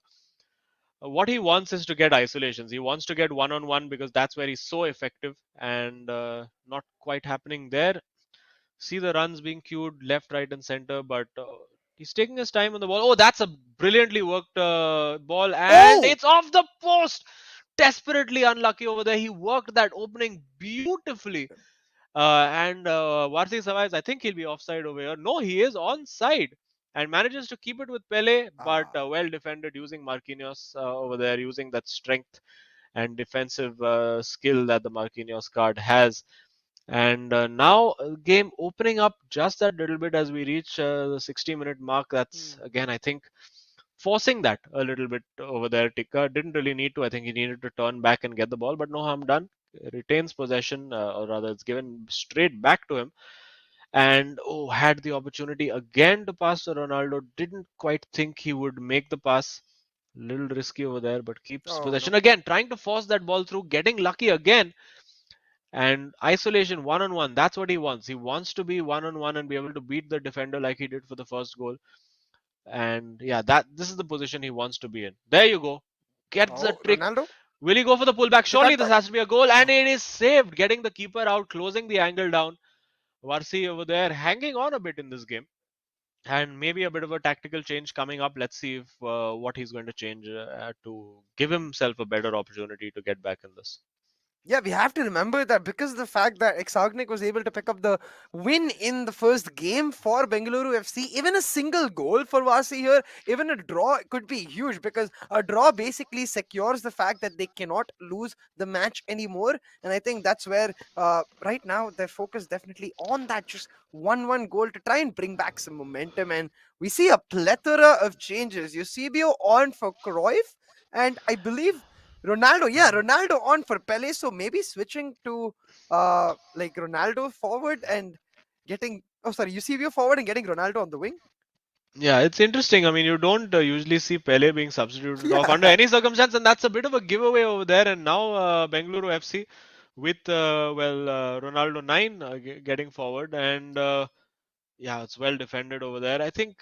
What he wants is to get isolations. He wants to get one on one because that's where he's so effective, and not quite happening there. See the runs being queued left, right, and center, but he's taking his time on the ball. Oh, that's a brilliantly worked ball, and Oh. it's off the post. Desperately unlucky over there. He worked that opening beautifully. And Varsi survives. I think he'll be offside over here. No, he is onside and manages to keep it with Pele, but Ah. well defended using Marquinhos over there, using that strength and defensive skill that the Marquinhos card has. And now game opening up just that little bit as we reach the 60-minute mark. That's Hmm. again, I think, forcing that a little bit over there. Tikka didn't really need to. I think he needed to turn back and get the ball, but no harm done. Retains possession, or rather, it's given straight back to him. And oh, had the opportunity again to pass to Ronaldo. Didn't quite think he would make the pass. Little risky over there, but keeps Oh no. possession again, trying to force that ball through, getting lucky again. And isolation one on one, that's what he wants. He wants to be one on one and be able to beat the defender like he did for the first goal. And yeah, that this is the position he wants to be in. There you go. Gets the Oh, trick. Ronaldo. Will he go for the pullback? The Surely cut this back. has to be a goal, and it is saved. Getting the keeper out, closing the angle down. Varsi over there hanging on a bit in this game. And maybe a bit of a tactical change coming up. Let's see if what he's going to change to give himself a better opportunity to get back in this. Yeah, we have to remember that because of the fact that Exognic was able to pick up the win in the first game for Bengaluru FC, even a single goal for Vasi here, even a draw could be huge because a draw basically secures the fact that they cannot lose the match anymore. And I think that's where right now their focus definitely on that just 1-1 goal to try and bring back some momentum. And we see a plethora of changes. Eusebio on for Cruyff, and I believe Ronaldo, yeah, Ronaldo on for Pele. So maybe switching to like Ronaldo forward and getting Eusebio forward and getting Ronaldo on the wing. Yeah, it's interesting. I mean, you don't usually see Pele being substituted off under Yeah. any circumstance, and that's a bit of a giveaway over there. And now Bengaluru FC with Ronaldo 9 getting forward, and yeah, it's well defended over there. I think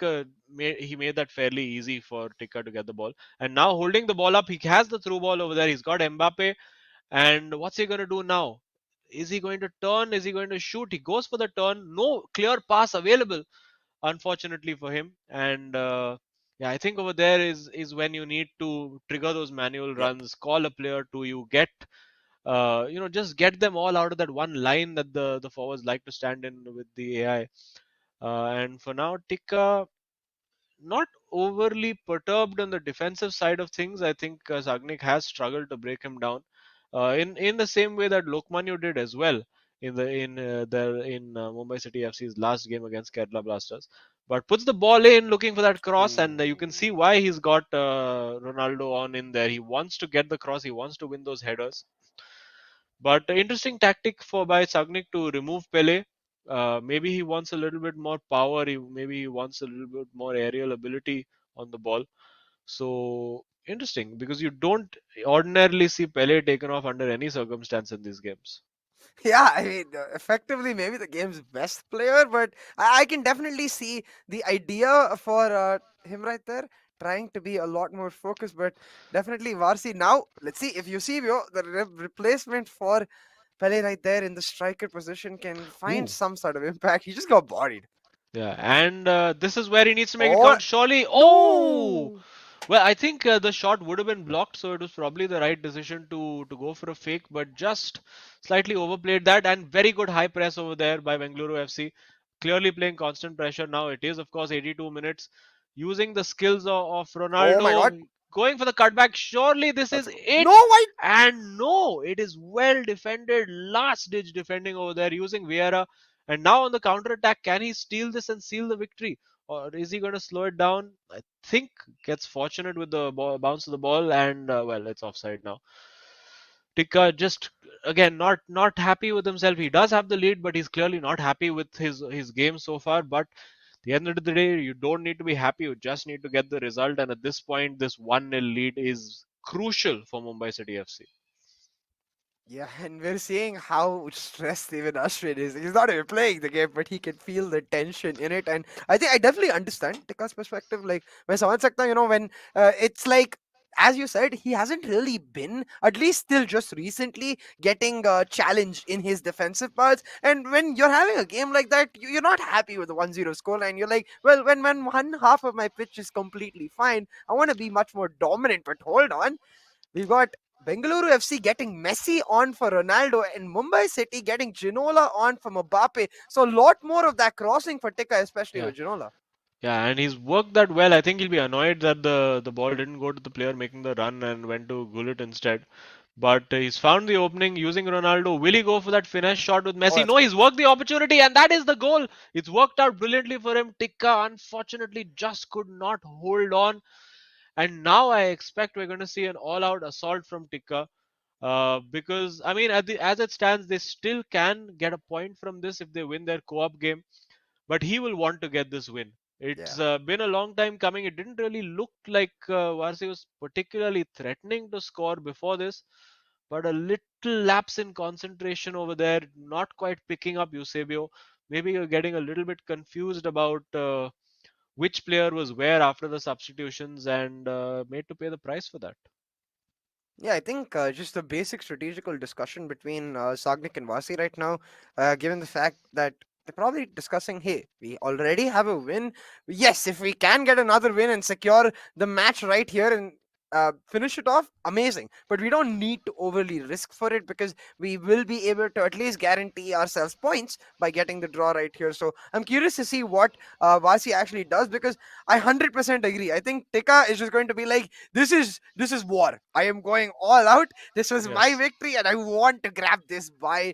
he made that fairly easy for Tika to get the ball. And now holding the ball up, he has the through ball over there. He's got Mbappe, and what's he going to do now? Is he going to turn? Is he going to shoot? He goes for the turn. No clear pass available, unfortunately for him. And yeah, I think over there is when you need to trigger those manual Yep. runs, call a player to you, get just get them all out of that one line that the forwards like to stand in with the AI. And for now, Tikka not overly perturbed on the defensive side of things. I think Sagnik has struggled to break him down, in the same way that Lokmanyu did as well in Mumbai City FC's last game against Kerala Blasters. But puts the ball in, looking for that cross, and you can see why he's got Ronaldo on in there. He wants to get the cross. He wants to win those headers. But interesting tactic for by Sagnik to remove Pele. Maybe he wants a little bit more power. Maybe he wants a little bit more aerial ability on the ball. So interesting because you don't ordinarily see Pele taken off under any circumstance in these games. Yeah, I mean, effectively, maybe the game's best player, but I can definitely see the idea for him right there, trying to be a lot more focused. But definitely, Varsi. Now, let's see if Eusebio, the replacement for Pele right there in the striker position, can find Ooh. some sort of impact. He just got bodied. Yeah, and this is where he needs to make it Oh, count. Surely, oh, no! well, I think the shot would have been blocked, so it was probably the right decision to go for a fake, but just slightly overplayed that. And very good high press over there by Bengaluru FC. Clearly playing constant pressure now. It is, of course, 82 minutes. Using the skills of Oh my god, Ronaldo, going for the cutback. Surely this that's is a goal. it. No, why? And no, it is well defended. Last ditch defending over there using Vieira. And now on the counter attack, can he steal this and seal the victory? Or is he going to slow it down? I think gets fortunate with the bounce of the ball, and well, it's offside now. Tikka just again not happy with himself. He does have the lead, but he's clearly not happy with his game so far. But at the end of the day, you don't need to be happy. You just need to get the result. And at this point, this 1-0 lead is crucial for Mumbai City FC. Yeah, and we're seeing how stressed even Ashwin is. He's not even playing the game, but he can feel the tension in it. And I think I definitely understand Tikka's perspective. Like, when someone sakta, when it's like, as you said, he hasn't really been, at least till just recently, getting challenged in his defensive parts. And when you're having a game like that, you're not happy with the 1-0 scoreline. You're like, well, when one half of my pitch is completely fine, I want to be much more dominant. But hold on, we've got Bengaluru FC getting Messi on for Ronaldo and Mumbai City getting Ginola on for Mbappe. So a lot more of that crossing for Tikka, especially Yeah. with Ginola. Yeah, and he's worked that well. I think he'll be annoyed that the ball didn't go to the player making the run and went to Gullit instead. But he's found the opening using Ronaldo. Will he go for that finesse shot with Oh, Messi? that's No, good. he's worked the opportunity, and that is the goal. It's worked out brilliantly for him. Tikka, unfortunately, just could not hold on. And now I expect we're going to see an all-out assault from Tikka. Because I mean, as it stands, they still can get a point from this if they win their co-op game. But he will want to get this win. Yeah. It's been a long time coming. It didn't really look like Varsi was particularly threatening to score before this, but a little lapse in concentration over there, not quite picking up Eusebio. Maybe you're getting a little bit confused about which player was where after the substitutions and made to pay the price for that. Yeah, I think just a basic strategical discussion between Sagnik and Vasi right now, given the fact that they're probably discussing, hey, we already have a win. Yes, if we can get another win and secure the match right here and finish it off, amazing. But we don't need to overly risk for it because we will be able to at least guarantee ourselves points by getting the draw right here. So I'm curious to see what Vasi actually does because I 100% agree. I think Tika is just going to be like, this is war. I am going all out. This was my Yes. victory, and I want to grab this by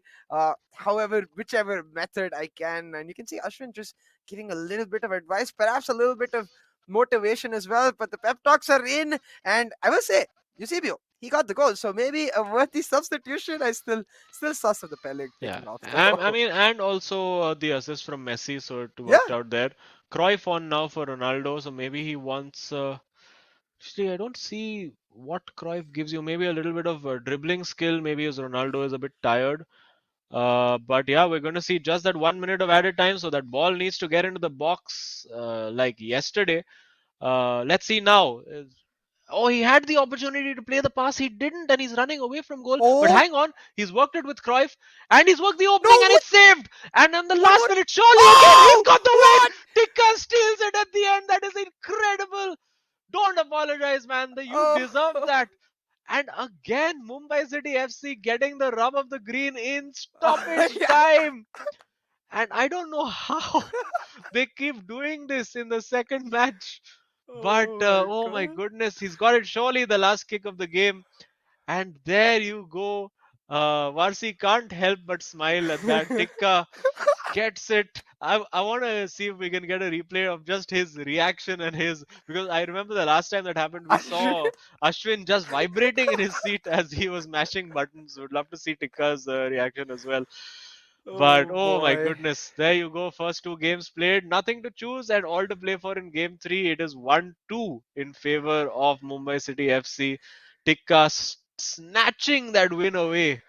however whichever method I can. And you can see Ashwin just giving a little bit of advice, perhaps a little bit of motivation as well. But the pep talks are in, and I will say, Eusebio, he got the goal, so maybe a worthy substitution. I still sus of the Pele Yeah, taking off I though. mean, and also the assist from Messi, so it Yeah, worked out there. Cruyff on now for Ronaldo, so maybe he wants Actually, I don't see what Cruyff gives you. Maybe a little bit of dribbling skill. Maybe as Ronaldo is a bit tired. But yeah, we're going to see just that 1 minute of added time. So that ball needs to get into the box like yesterday. Let's see now. Oh, he had the opportunity to play the pass. He didn't, and he's running away from goal. But Oh hang on, he's worked it with Cruyff, and he's worked the no! opening, and What? it's saved. And on the What? last What? minute, surely again, he's Oh! got the What? win. Tikka steals it at the end. That is incredible. Don't apologize, man. You Oh! deserve that. And again, Mumbai City FC getting the rub of the green in stoppage Yeah. time. And I don't know how they keep doing this in the second match. But Oh my oh my God. goodness, he's got it surely the last kick of the game. And there you go. Varsi can't help but smile at that. Tikka gets it. I want to see if we can get a replay of just his reaction and his, because I remember the last time that happened, we saw Ashwin just vibrating in his seat as he was mashing buttons. Would love to see Tikka's reaction as well. But Oh oh my boy. goodness, there you go. First two games played, nothing to choose and all to play for in game three. It is 1-2 in favor of Mumbai City FC. Tikka snatching that win away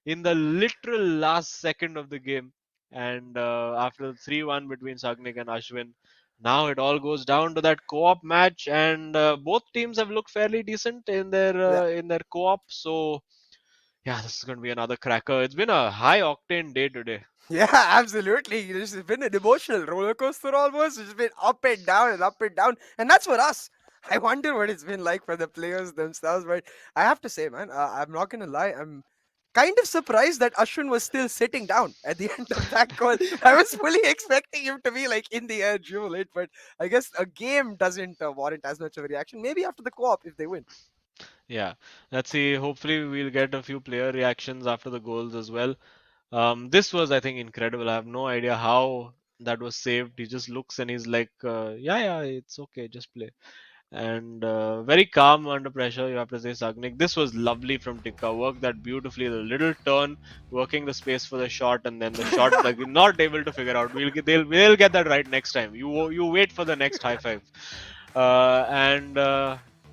in the literal last second of the game. And after the 3-1 between Sagnik and Ashwin, now it all goes down to that co-op match, and both teams have looked fairly decent Yeah. in their co-op. So yeah, this is going to be another cracker. It's been a high octane day today. Yeah, absolutely. It's been an emotional roller coaster almost. It's been up and down and up and down. And that's for us. I wonder what it's been like for the players themselves. But I have to say, man, I'm not going to lie. I'm kind of surprised that Ashwin was still sitting down at the end of that goal. I was fully expecting him to be like in the air jubilant. But I guess a game doesn't warrant as much of a reaction. Maybe after the co op if they win. Yeah, let's see. Hopefully, we'll get a few player reactions after the goals as well. This was, I think, incredible. I have no idea how that was saved. He just looks and he's like, yeah, it's okay, just play. And very calm under pressure, you have to say, Sagnik. This was lovely from Tikka. Worked that beautifully. The little turn, working the space for the shot, and then the shot, like, not able to figure out. They'll get that right next time. You wait for the next high five. And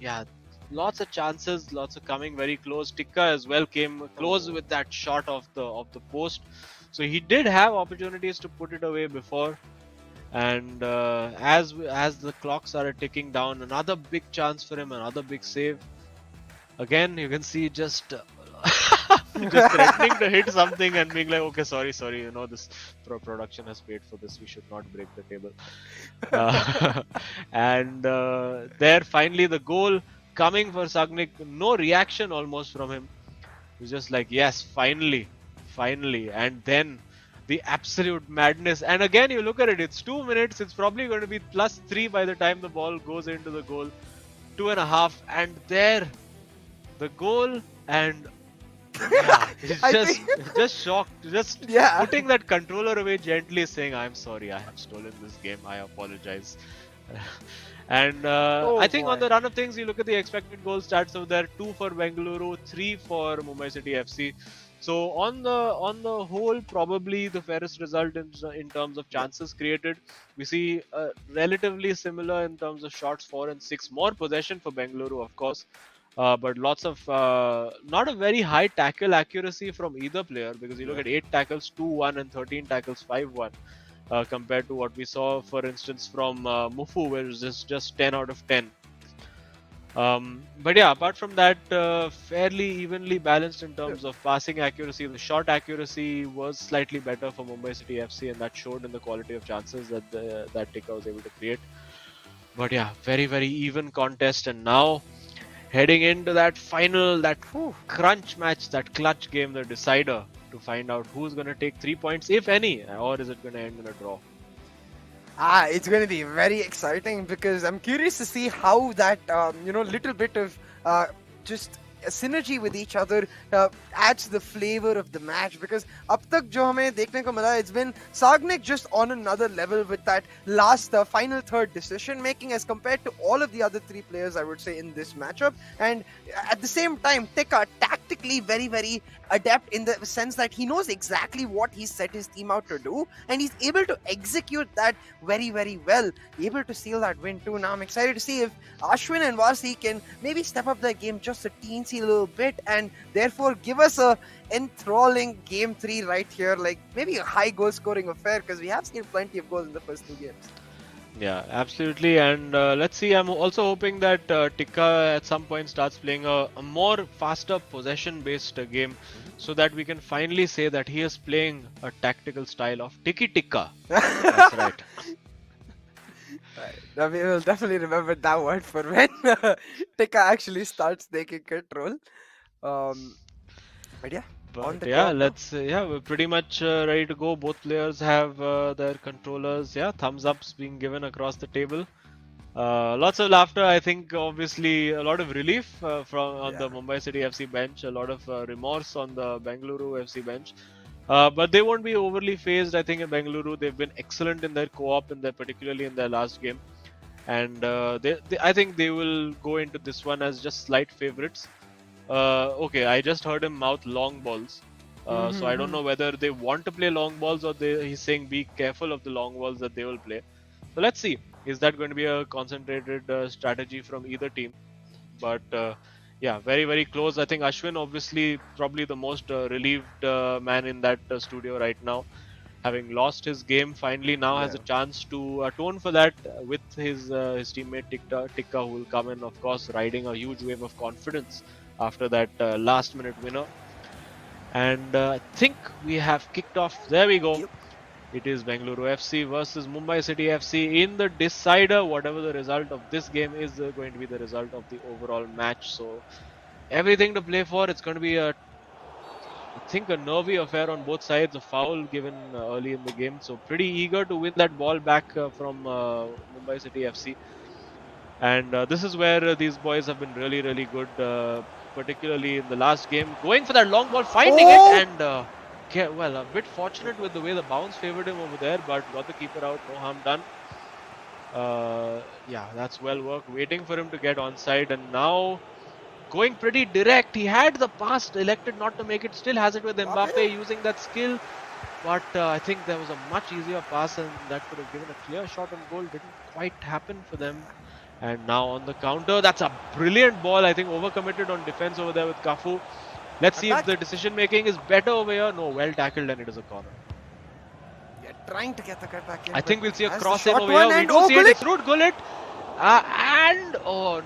yeah, lots of chances, lots of coming very close. Tikka as well came close with that shot of the post. So he did have opportunities to put it away before. And as the clock started ticking down, another big chance for him, another big save. Again, you can see just just threatening to hit something and being like, okay, sorry, you know, this production has paid for this. We should not break the table. And there, finally, the goal coming for Sagnik. No reaction almost from him. He's just like, yes, finally. And then the absolute madness. And again, you look at it, it's 2 minutes. It's probably going to be +3 by the time the ball goes into the goal. 2.5. And there, the goal. And yeah, it's just shocked. Just putting that controller away gently, saying, I'm sorry, I have stolen this game. I apologize. And I think on the run of things, you look at the expected goal stats over there: 2 for Bengaluru, 3 for Mumbai City FC. So on the whole, probably the fairest result in terms of chances created. We see relatively similar in terms of shots, 4 and 6. More possession for Bengaluru, of course, but lots of not a very high tackle accuracy from either player, because you look at 8 tackles 2-1 and 13 tackles 5-1. Compared to what we saw, for instance, from Mufu, where it was just 10 out of 10. But yeah, apart from that, fairly evenly balanced in terms of passing accuracy. The shot accuracy was slightly better for Mumbai City FC, and that showed in the quality of chances that Tikka was able to create. But yeah, very, very even contest. And now, heading into that final, that crunch match, that clutch game, the decider, to find out who's going to take 3 points, if any, or is it going to end in a draw? It's going to be very exciting, because I'm curious to see how that little bit of just synergy with each other adds the flavor of the match. Because up tak jo hame dekhne ko mila, it's been Sagnik just on another level with that last final third decision making as compared to all of the other three players, I would say, in this matchup. And at the same time, Tikka tactically very, very adept in the sense that he knows exactly what he set his team out to do, and he's able to execute that very, very well, able to seal that win too. Now I'm excited to see if Ashwin and Vasi can maybe step up their game just a teensy little bit and therefore give us a enthralling game 3 right here, like maybe a high goal scoring affair, because we have seen plenty of goals in the first 2 games. Yeah, absolutely. And let's see, I'm also hoping that Tikka at some point starts playing a more faster possession-based game, so that we can finally say that he is playing a tactical style of tiki-tikka. That's right. Right. Now we will definitely remember that word for when Tikka actually starts taking control. But yeah. On But the yeah, clock now. let's we're pretty much ready to go. Both players have their controllers. Yeah, thumbs ups being given across the table. Lots of laughter. I think obviously a lot of relief from on the Mumbai City FC bench. A lot of remorse on the Bengaluru FC bench. But they won't be overly phased. I think in Bengaluru they've been excellent in their co-op, particularly in their last game, and I think they will go into this one as just slight favorites. Okay, I just heard him mouth long balls. So I don't know whether they want to play long balls or he's saying be careful of the long balls that they will play. So let's see. Is that going to be a concentrated strategy from either team? But yeah, very, very close. I think Ashwin, obviously, probably the most relieved man in that studio right now. Having lost his game, finally now has a chance to atone for that with his teammate Tikka, who will come in, of course, riding a huge wave of confidence after that last minute winner. And I think we have kicked off. There we go. It is Bengaluru FC versus Mumbai City FC in the decider. Whatever the result of this game is going to be the result of the overall match. So everything to play for. It's going to be I think a nervy affair on both sides. A foul given early in the game. So pretty eager to win that ball back from Mumbai City FC. And this is where these boys have been really, really good, particularly in the last game. Going for that long ball, finding it, and well, a bit fortunate with the way the bounce favored him over there, but got the keeper out, no harm done. Yeah, that's well worked. Waiting for him to get onside, and now going pretty direct. He had the pass, elected not to make it, still has it with Mbappe using that skill. But I think there was a much easier pass, and that could have given a clear shot on goal. Didn't quite happen for them. And now on the counter, that's a brilliant ball. I think overcommitted on defense over there with Kafu. Let's see if the decision making is better over here. No, well tackled, and it is a corner. Yeah, trying to get the cut back in. I think we'll see a cross in over here. We do see it. It's Root Gullit. And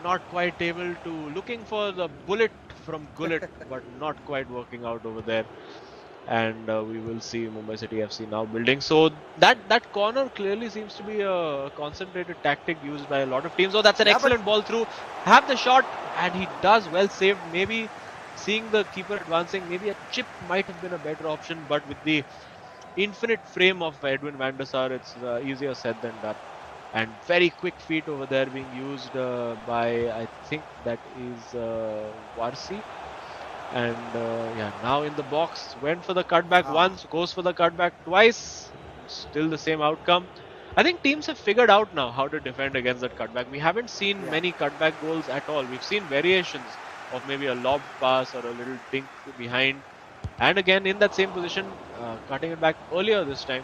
not quite able to. Looking for the bullet from Gullit, but not quite working out over there. And we will see Mumbai City FC now building. So that corner clearly seems to be a concentrated tactic used by a lot of teams. Oh, that's an excellent ball through. Have the shot, and he does. Well saved. Maybe seeing the keeper advancing, maybe a chip might have been a better option. But with the infinite frame of Edwin van der Sar, it's easier said than done. And very quick feet over there being used by, I think that is Varsi. And yeah, now in the box, went for the cutback once, goes for the cutback twice, still the same outcome. I think teams have figured out now how to defend against that cutback. We haven't seen many cutback goals at all. We've seen variations of maybe a lob pass or a little dink behind, and again in that same position, cutting it back earlier this time,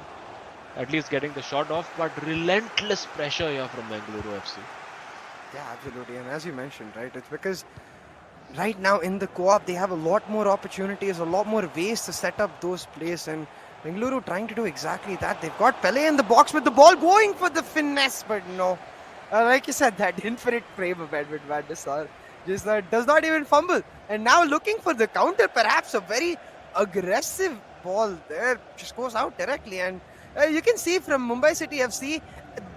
at least getting the shot off. But relentless pressure here from Bengaluru FC. Yeah, absolutely. And as you mentioned, right, it's because right now in the co-op they have a lot more opportunities, a lot more ways to set up those plays, and Bengaluru trying to do exactly that. They've got Pele in the box with the ball, going for the finesse, but no. Like you said, that infinite frame of Edwin van der Sar just does not even fumble. And now looking for the counter, perhaps a very aggressive ball there, just goes out directly. And you can see from Mumbai City FC,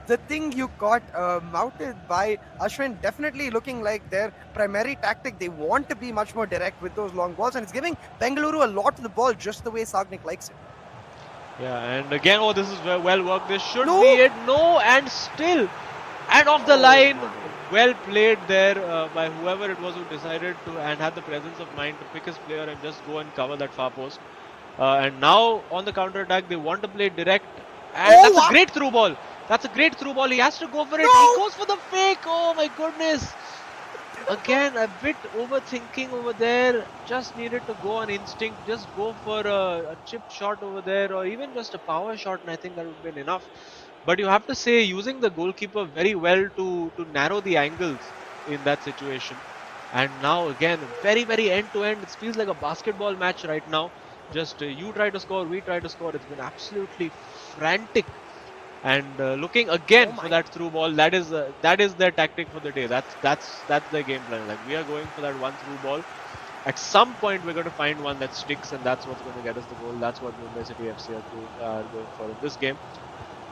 the thing you got mounted by Ashwin definitely looking like their primary tactic. They want to be much more direct with those long balls, and it's giving Bengaluru a lot of the ball just the way Sagnik likes it. Yeah, and again, oh, this is well worked. This should be it. No, and still, and off the line. well played there by whoever it was who decided to and had the presence of mind to pick his player and just go and cover that far post. And now on the counter attack, they want to play direct, and Oh, that's a wow. great through ball. That's a great through ball. He has to go for it. He No! goes for the fake. Oh my goodness! Again, a bit overthinking over there. Just needed to go on instinct. Just go for a chip shot over there, or even just a power shot, and I think that would have been enough. But you have to say, using the goalkeeper very well to narrow the angles in that situation. And now again, very end to end. It feels like a basketball match right now. Just you try to score, we try to score. It's been absolutely frantic. And looking again Oh for my. that through ball. That is their tactic for the day. That's their game plan. Like, we are going for that one through ball. At some point, we're going to find one that sticks, and that's what's going to get us the goal. That's what Mumbai City FC are going for in this game.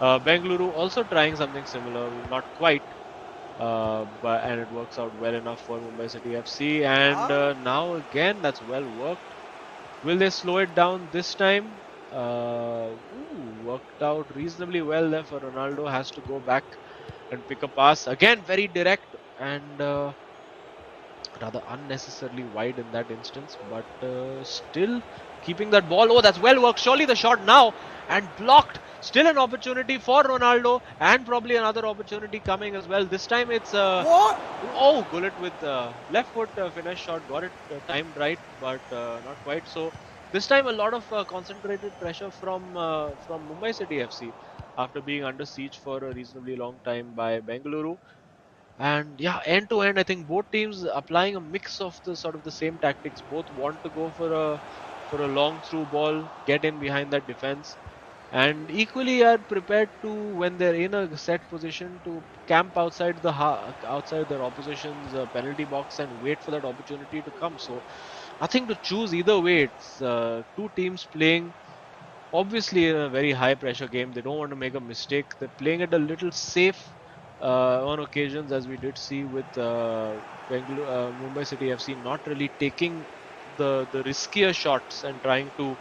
Bengaluru also trying something similar, not quite, and it works out well enough for Mumbai City FC. And now again, that's well worked. Will they slow it down this time? Worked out reasonably well there for Ronaldo. Has to go back and pick a pass. Again, very direct and rather unnecessarily wide in that instance, but still keeping that ball. Oh, that's well worked. Surely the shot now, and blocked. Still an opportunity for Ronaldo, and probably another opportunity coming as well. This time it's What? Gullit with left foot finish shot. Got it timed right, but not quite. So this time a lot of concentrated pressure from Mumbai City FC after being under siege for a reasonably long time by Bengaluru. And yeah, end to end, I think both teams applying a mix of the sort of the same tactics. Both want to go for a long through ball, get in behind that defense, and equally are prepared to, when they're in a set position, to camp outside outside their opposition's penalty box and wait for that opportunity to come. So nothing to choose either way. It's two teams playing obviously in a very high pressure game. They don't want to make a mistake. They're playing it a little safe on occasions, as we did see with Mumbai City FC not really taking the riskier shots and trying to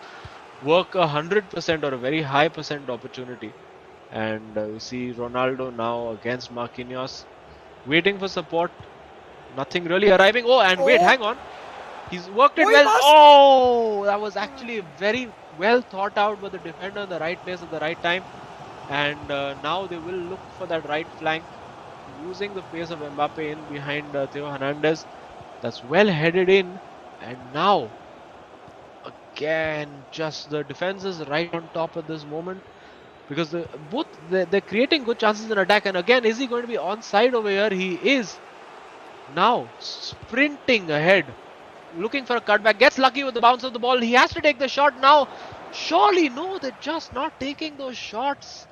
work 100% or a very high percent opportunity. And we see Ronaldo now against Marquinhos, waiting for support. Nothing really arriving. Oh, and wait, Oh, hang on. He's worked it he well. must. Oh, that was actually very well thought out by the defender in the right place at the right time. And now they will look for that right flank, using the pace of Mbappe in behind Theo Hernandez. That's well headed in. And now, again, just the defense is right on top at this moment. Because they're creating good chances in attack. And again, is he going to be onside over here? He is. Now, sprinting ahead, looking for a cutback, gets lucky with the bounce of the ball. He has to take the shot now. Surely no, they're just not taking those shots.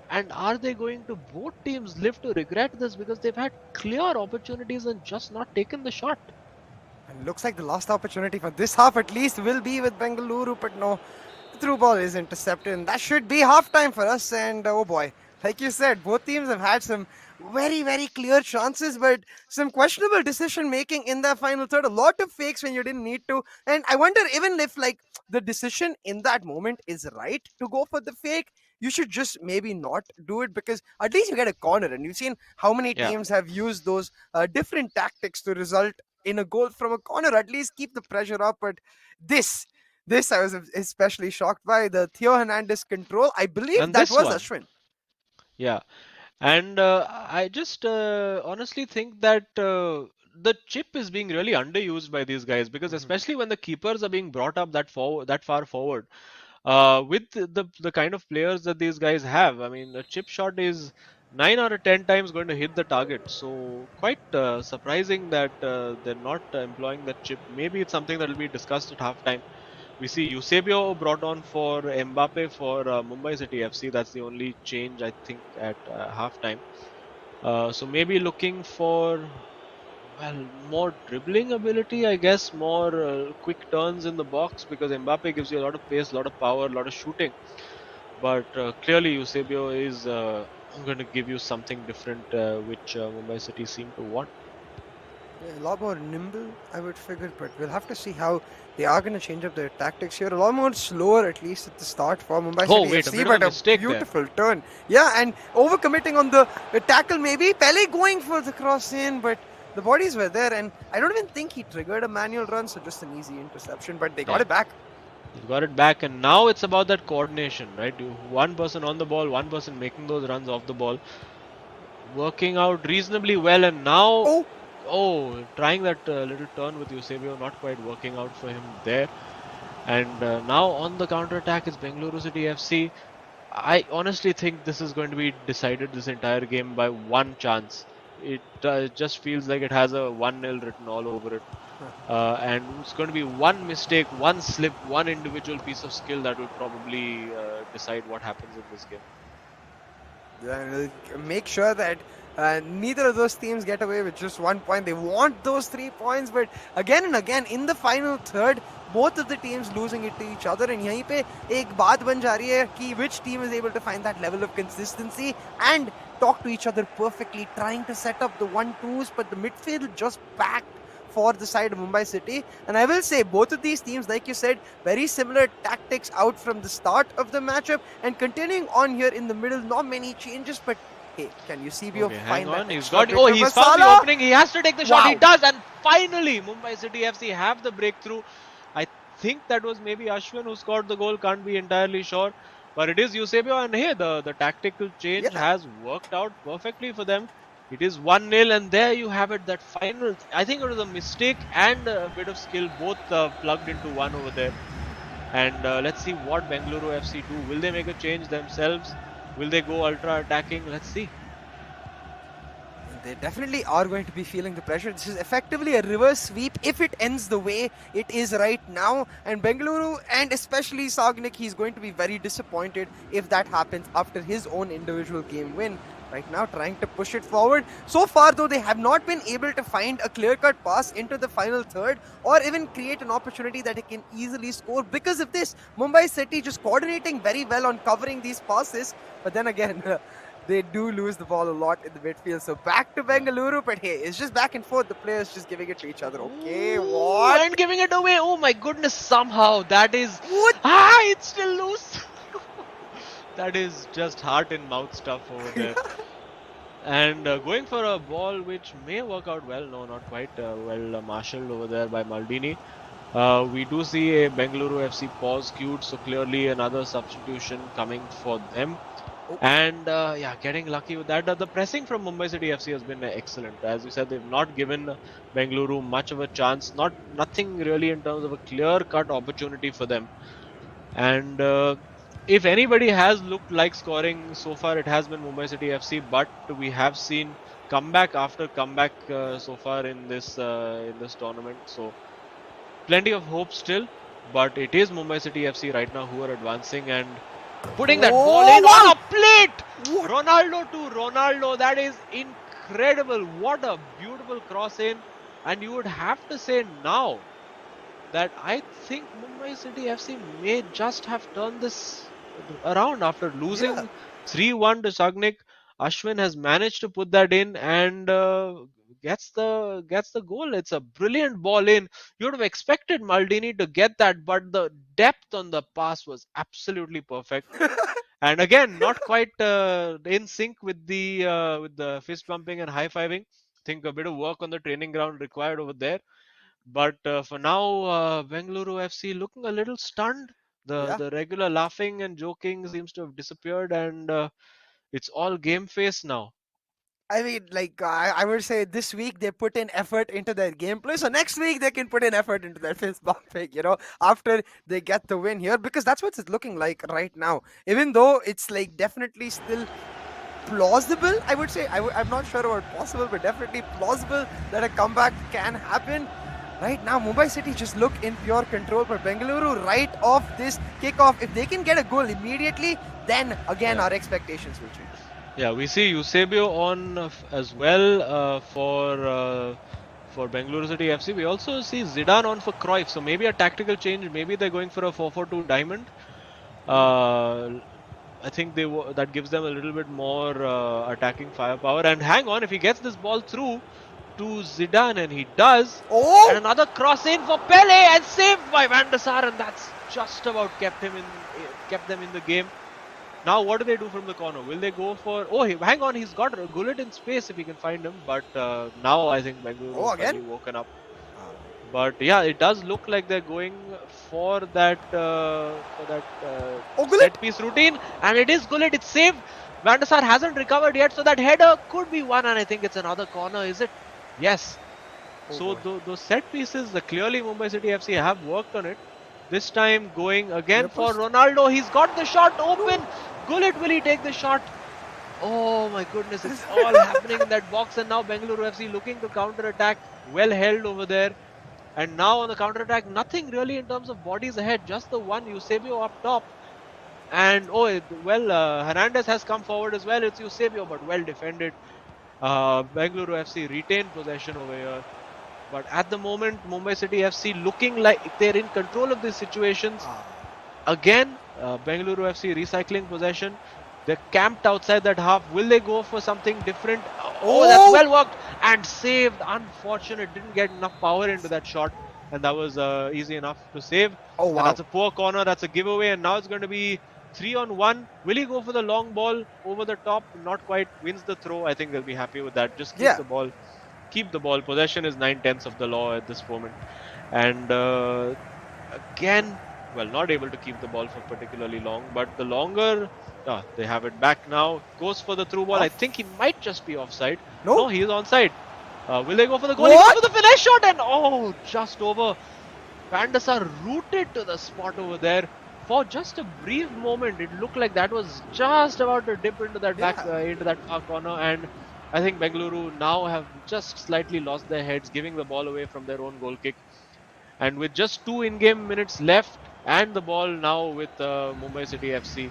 And are they going to both teams live to regret this, because they've had clear opportunities and just not taken the shot? And looks like the last opportunity for this half at least will be with Bengaluru, but no, the through ball is intercepted, and that should be halftime for us. And oh boy, like you said, both teams have had some very clear chances, but some questionable decision making in the final third. A lot of fakes when you didn't need to, and I wonder even if like the decision in that moment is right to go for the fake. You should just maybe not do it, because at least you get a corner, and you've seen how many Yeah. teams have used those different tactics to result in a goal from a corner. At least keep the pressure up. But this I was especially shocked by, the Theo Hernandez control. I believe And that this was one, Ashwin. yeah. And I just honestly think that the chip is being really underused by these guys, because especially when the keepers are being brought up that far forward, with the kind of players that these guys have. I mean, a chip shot is 9 out of 10 times going to hit the target. So quite surprising that they're not employing that chip. Maybe it's something that will be discussed at halftime. We see Eusebio brought on for Mbappe for Mumbai City FC. That's the only change, I think, at halftime. So maybe looking for, well, more dribbling ability, I guess, more quick turns in the box, because Mbappe gives you a lot of pace, a lot of power, a lot of shooting. But clearly, Eusebio is going to give you something different, which Mumbai City seem to want. Yeah, a lot more nimble, I would figure, but we'll have to see how they are going to change up their tactics here. A lot more slower, at least at the start for Mumbai Oh, City wait, a FC, bit of a but a mistake there. beautiful turn. Yeah, and overcommitting on the tackle maybe. Pele going for the cross in, but the bodies were there, and I don't even think he triggered a manual run, so just an easy interception, but they got Yeah. it back. You've got it back, and now it's about that coordination, right? One person on the ball, one person making those runs off the ball, working out reasonably well, and now, trying that little turn with Eusebio, not quite working out for him there. And now on the counter attack is Bengaluru City FC. I honestly think this is going to be decided this entire game by one chance. It just feels like it has a 1-0 written all over it. And it's going to be one mistake, one slip, one individual piece of skill that will probably decide what happens in this game. Yeah, make sure that neither of those teams get away with just 1 point. They want those 3 points, but again and again in the final third, both of the teams losing it to each other. And yahi pe ek baat ban ja rahi hai ki which team is able to find that level of consistency and talk to each other perfectly, trying to set up the 1-2s, but the midfield just packed for the side of Mumbai City. And I will say both of these teams, like you said, very similar tactics out from the start of the matchup, and continuing on here in the middle, not many changes, but hey, can Eusebio find that? He's got he's found the opening. He has to take the shot. He does, and finally Mumbai City FC have the breakthrough. I think that was maybe Ashwin who scored the goal, can't be entirely sure, but it is Eusebio, and hey, the tactical change has worked out perfectly for them. It is 1-0, and there you have it, that final. I think it was a mistake and a bit of skill, both plugged into one over there. And let's see what Bengaluru FC do. Will they make a change themselves? Will they go ultra attacking? Let's see. They definitely are going to be feeling the pressure. This is effectively a reverse sweep if it ends the way it is right now. And Bengaluru, and especially Sagnik, he's going to be very disappointed if that happens after his own individual game win. Right now, trying to push it forward. So far, though, they have not been able to find a clear-cut pass into the final third or even create an opportunity that they can easily score. Because of this, Mumbai City just coordinating very well on covering these passes. But then again, they do lose the ball a lot in the midfield. So back to Bengaluru, but hey, it's just back and forth. The players just giving it to each other. Okay, what? And giving it away. Oh my goodness, somehow. That is... What? It's still loose. That is just heart and mouth stuff over there. And going for a ball which may work out well. No, not quite. Marshaled over there by Maldini. We do see a Bengaluru FC pause queued, so clearly another substitution coming for them. And getting lucky with that. The pressing from Mumbai City FC has been excellent. As you said, they've not given Bengaluru much of a chance. Nothing really in terms of a clear-cut opportunity for them. And if anybody has looked like scoring so far, it has been Mumbai City FC. But we have seen comeback after comeback so far in this tournament. So plenty of hope still. But it is Mumbai City FC right now who are advancing and putting that ball in on a plate. Ronaldo to Ronaldo. That is incredible. What a beautiful cross in. And you would have to say now that I think Mumbai City FC may just have turned this around after losing 3-1 to Sagnik. Ashwin has managed to put that in and gets the goal. It's a brilliant ball in. You would have expected Maldini to get that, but the depth on the pass was absolutely perfect. And again, not quite in sync with the fist bumping and high fiving. I think a bit of work on the training ground required over there. But for now, Bengaluru FC looking a little stunned. The regular laughing and joking seems to have disappeared, and it's all game face now. I mean, like, I would say this week they put in effort into their gameplay. So next week they can put in effort into their fist bumping, after they get the win here. Because that's what it's looking like right now. Even though it's like definitely still plausible, I would say. I'm not sure about possible, but definitely plausible that a comeback can happen. Right now, Mumbai City just look in pure control, but Bengaluru right off this kickoff, if they can get a goal immediately, then again our expectations will change. Yeah, we see Eusebio on as well for Bengaluru City FC. We also see Zidane on for Cruyff, so maybe a tactical change. Maybe they're going for a 4-4-2 diamond. I think that gives them a little bit more attacking firepower. And hang on, if he gets this ball through, to Zidane, and he does. Oh! And another cross in for Pele, and saved by Van der Sar, and that's just about kept them in the game. Now what do they do from the corner? Will they go for... Oh, hang on, he's got Gullit in space if he can find him. But now I think Bengaluru Oh, has again? finally woken up. But yeah, it does look like they're going for that Oh, Gullit! set piece routine, and it is Gullit. It's saved. Van der Sar hasn't recovered yet, so that header could be one, and I think it's another corner. Is it? Yes. Oh, So boy. those set pieces, clearly Mumbai City FC have worked on it. This time going again Near for post. Ronaldo. He's got the shot open. Gullit, will he take the shot? Oh my goodness, it's all happening in that box, and now Bengaluru FC looking to counter attack. Well held over there. And now on the counter attack, nothing really in terms of bodies ahead, just the one Eusebio up top. And Hernandez has come forward as well. It's Eusebio, but well defended. Bengaluru FC retained possession over here. But at the moment, Mumbai City FC looking like they're in control of these situations. Again, Bengaluru FC recycling possession. They're camped outside that half. Will they go for something different? Oh, that's well worked and saved. Unfortunate, didn't get enough power into that shot, and that was easy enough to save. Oh, wow. And that's a poor corner. That's a giveaway, and now it's going to be 3-on-1. Will he go for the long ball over the top? Not quite. Wins the throw. I think they'll be happy with that. Just keep the ball. Keep the ball. Possession is 9/10 of the law at this moment. And again, well, not able to keep the ball for particularly long, but the longer they have it back now. Goes for the through ball. I think he might just be offside. No, he is onside. Will they go for the goal? He goes for the finish shot, and just over. Van der Sar rooted to the spot over there. For just a brief moment, it looked like that was just about to dip into that into that far corner, and I think Bengaluru now have just slightly lost their heads, giving the ball away from their own goal kick. And with just 2 in-game minutes left and the ball now with Mumbai City FC,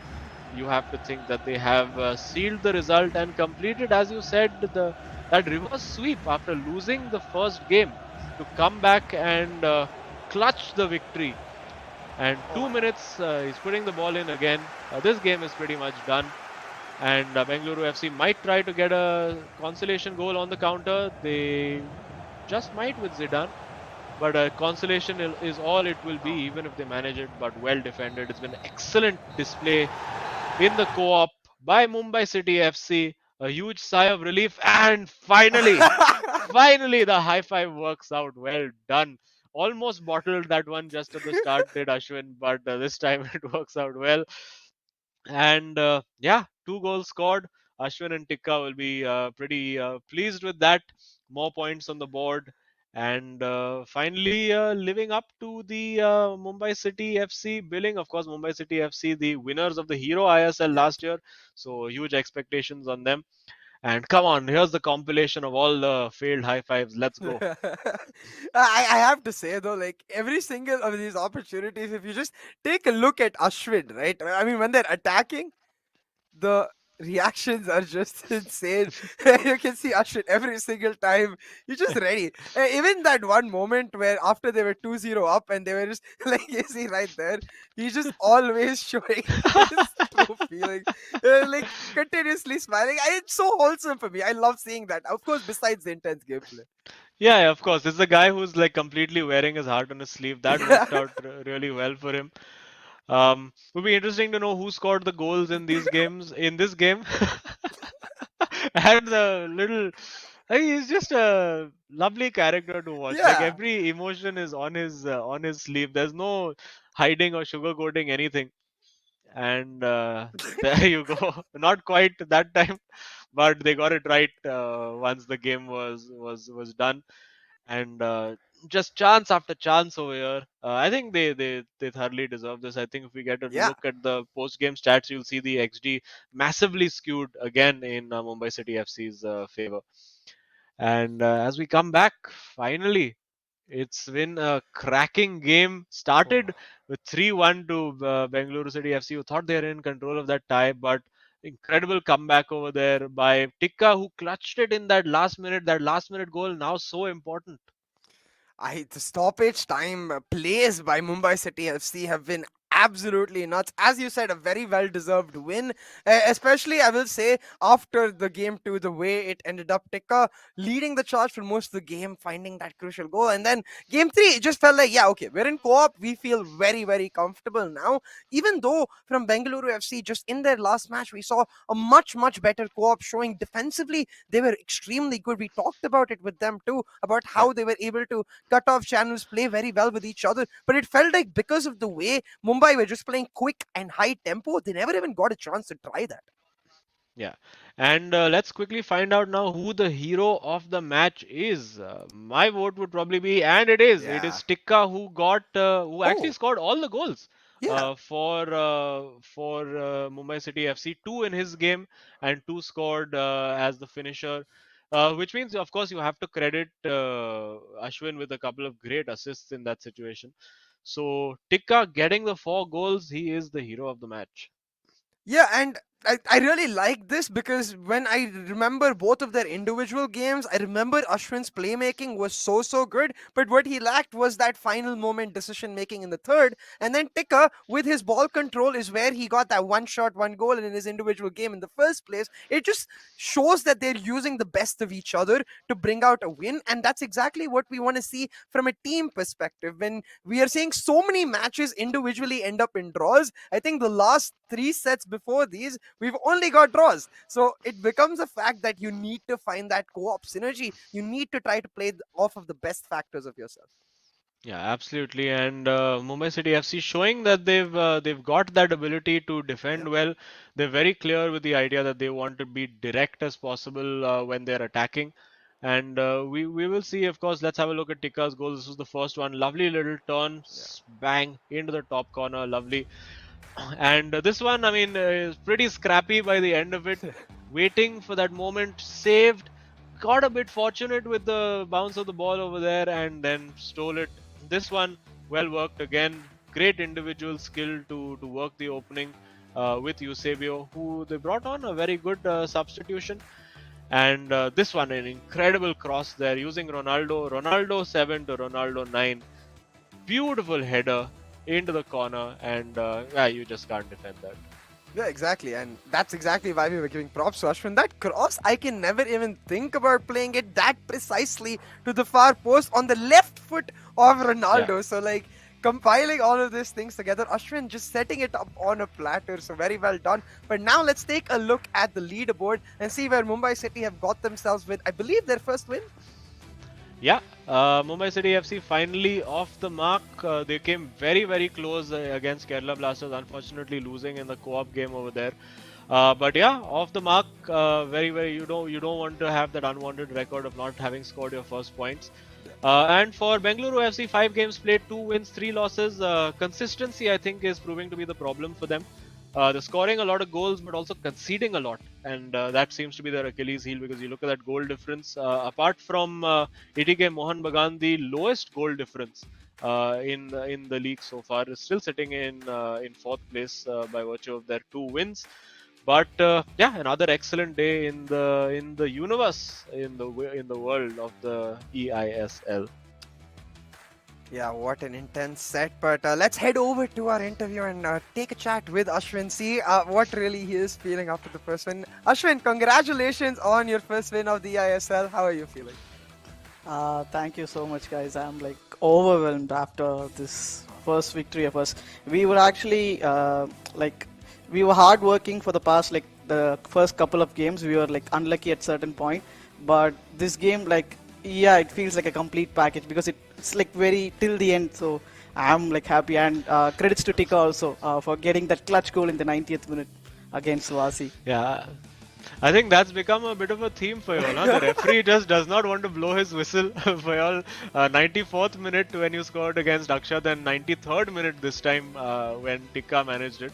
you have to think that they have sealed the result and completed, as you said, that reverse sweep after losing the first game to come back and clutch the victory. And 2 minutes, he's putting the ball in again. This game is pretty much done. And Bengaluru FC might try to get a consolation goal on the counter. They just might with Zidane. But a consolation is all it will be, even if they manage it. But well defended. It's been an excellent display in the co-op by Mumbai City FC. A huge sigh of relief. And finally, finally the high five works out. Well done. Almost bottled that one just at the start, did Ashwin. But this time it works out well. And 2 goals scored. Ashwin and Tikka will be pretty pleased with that. More points on the board. And finally, living up to the Mumbai City FC billing. Of course, Mumbai City FC, the winners of the Hero ISL last year. So huge expectations on them. And come on, here's the compilation of all the failed high fives. Let's go. I have to say though, like every single of these opportunities, if you just take a look at Ashwin, right? I mean, when they're attacking, the reactions are just insane. You can see Ashwin every single time. He's just ready. Even that one moment where after they were 2-0 up and they were just like, you see right there, he's just always showing his true feeling. Like continuously smiling. It's so wholesome for me. I love seeing that. Of course, besides the intense gameplay. Yeah, of course. This is a guy who's like completely wearing his heart on his sleeve. That worked out really well for him. Would be interesting to know who scored the goals in these games. In this game, and the little, he's just a lovely character to watch. Like Yeah. every emotion is on his sleeve. There's no hiding or sugarcoating anything. And there you go. Not quite that time, but they got it right once the game was done. And just chance after chance over here. I think they thoroughly deserve this. I think if we get a Yeah. look at the post game stats, you'll see the XG massively skewed again in Mumbai City FC's favor. And as we come back, finally, it's been a cracking game. Started with 3-1 to Bengaluru City FC, who thought they were in control of that tie, but incredible comeback over there by Tikka, who clutched it in that last minute. That last minute goal now so important. The stoppage time plays by Mumbai City FC have been absolutely nuts. As you said, a very well-deserved win, especially I will say after the game 2, the way it ended up. Tikka leading the charge for most of the game, finding that crucial goal, and then game 3, it just felt like, yeah, okay, we're in co-op. We feel very, very comfortable now. Even though from Bengaluru FC, just in their last match, we saw a much, much better co-op showing defensively. They were extremely good. We talked about it with them too, about how they were able to cut off channels, play very well with each other. But it felt like because of the way Mumbai were just playing quick and high tempo, they never even got a chance to try that. Yeah, and let's quickly find out now who the hero of the match is. My vote would probably be, and it is. It Yeah. is Tikka who actually Oh, scored all the goals yeah. for Mumbai City FC. Two in his game and two scored as the finisher. Which means, of course, you have to credit Ashwin with a couple of great assists in that situation. So Tikka getting the 4 goals, he is the hero of the match. Yeah, and I really like this because when I remember both of their individual games, I remember Ashwin's playmaking was so good, but what he lacked was that final moment decision making in the third. And then Tikka, with his ball control, is where he got that one shot, one goal in his individual game in the first place. It just shows that they're using the best of each other to bring out a win, and that's exactly what we want to see from a team perspective. When we are seeing so many matches individually end up in draws, I think the last 3 sets before these, we've only got draws. So it becomes a fact that you need to find that co-op synergy. You need to try to play off of the best factors of yourself. Yeah, absolutely. And Mumbai City FC showing that they've got that ability to defend Yep. well. They're very clear with the idea that they want to be direct as possible when they're attacking. And we will see, of course. Let's have a look at Tikka's goal. This was the first one. Lovely little turn, bang into the top corner. Lovely. And this one, I mean, is pretty scrappy by the end of it. Waiting for that moment, saved. Got a bit fortunate with the bounce of the ball over there and then stole it. This one, well worked again. Great individual skill to work the opening with Eusebio, who they brought on a very good substitution. And this one, an incredible cross there using Ronaldo. Ronaldo 7 to Ronaldo 9. Beautiful header into the corner, and yeah, you just can't defend that. Yeah, exactly. And that's exactly why we were giving props to Ashwin. That cross, I can never even think about playing it that precisely to the far post on the left foot of Ronaldo. Yeah. So, like, compiling all of these things together, Ashwin just setting it up on a platter. So, very well done. But now let's take a look at the leaderboard and see where Mumbai City have got themselves with, I believe, their first win. Yeah, Mumbai City FC finally off the mark. They came very close against Kerala Blasters, unfortunately losing in the co-op game over there. But yeah, off the mark. Very you don't want to have that unwanted record of not having scored your first points. And for Bengaluru FC, 5 games played, 2 wins, 3 losses. Consistency, I think, is proving to be the problem for them. They're scoring a lot of goals, but also conceding a lot, and that seems to be their Achilles heel because you look at that goal difference. Apart from ATK Mohan Bagan, the lowest goal difference in the league so far is still sitting in 4th place by virtue of their 2 wins. But yeah, another excellent day in the universe, in the world of the eISL. Yeah, what an intense set. But let's head over to our interview and take a chat with Ashwin. See what really he is feeling after the first win. Ashwin, congratulations on your first win of the eISL. How are you feeling? Thank you so much, guys. I'm like overwhelmed after this first victory of us. We were actually we were hard working for the past the first couple of games. We were like unlucky at certain point, but this game yeah, it feels like a complete package because it's like very till the end. So I'm like happy, and credits to Tikka also for getting that clutch goal in the 90th minute against Swasi. Yeah, I think that's become a bit of a theme for you all. Huh? The referee just does not want to blow his whistle for you all. 94th minute when you scored against Akshat, and 93rd minute this time when Tikka managed it.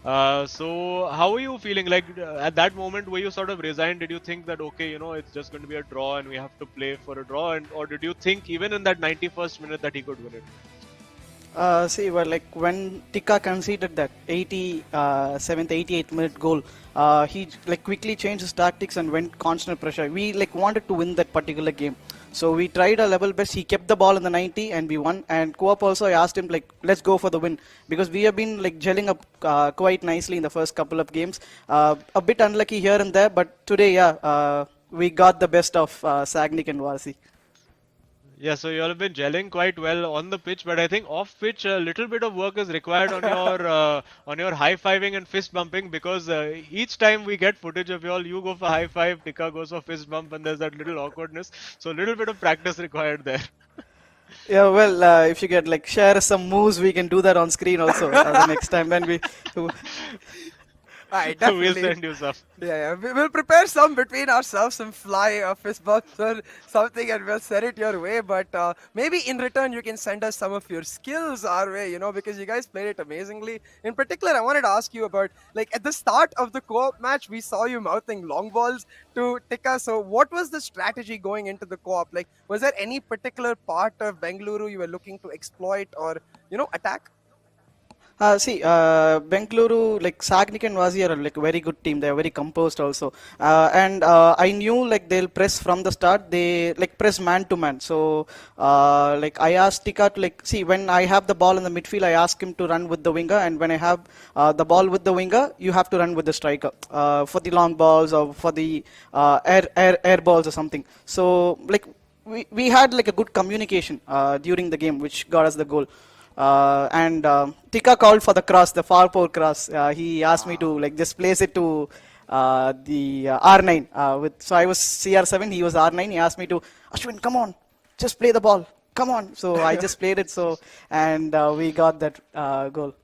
So how were you feeling? Like at that moment, were you sort of resigned? Did you think that okay, it's just going to be a draw and we have to play for a draw, or did you think even in that 91st minute that he could win it? See, well, like when Tikka conceded that 87th, 88th minute goal, he like quickly changed his tactics and went constant pressure. We like wanted to win that particular game, So we tried our level best. He kept the ball in the 90 and we won. And co-op also, I asked him like, let's go for the win, because we have been like gelling up quite nicely in the first couple of games. A bit unlucky here and there, but today, we got the best of Sagnik and Vasi. Yeah, so you all have been gelling quite well on the pitch, but I think off pitch a little bit of work is required on your high fiving and fist bumping, because each time we get footage of you all, you go for high five, Tika goes for fist bump, and there's that little awkwardness. So a little bit of practice required there. Yeah, well, if you get like share some moves, we can do that on screen also the next time when we. Alright, We'll definitely. send you some. Yeah, we'll prepare some between ourselves, some fly fist bumps or something, and we'll send it your way. But maybe in return, you can send us some of your skills our way, because you guys played it amazingly. In particular, I wanted to ask you about, like, at the start of the co-op match, we saw you mouthing long balls to Tika. So, what was the strategy going into the co-op? Like, was there any particular part of Bengaluru you were looking to exploit or, attack? Bengaluru, like Sagnik and Vazi are like a very good team. They are very composed also. And I knew like they'll press from the start. They like press man to man. So like I asked Tika to like see when I have the ball in the midfield, I ask him to run with the winger, and when I have the ball with the winger, you have to run with the striker for the long balls or for the air balls or something. So like we had like a good communication during the game, which got us the goal. And Tika called for the cross, the far pole cross. He asked me to like just place it to the R9. So I was CR7, he was R9. He asked me to, Ashwin, come on, just play the ball. Come on. So I just played it. So and we got that goal.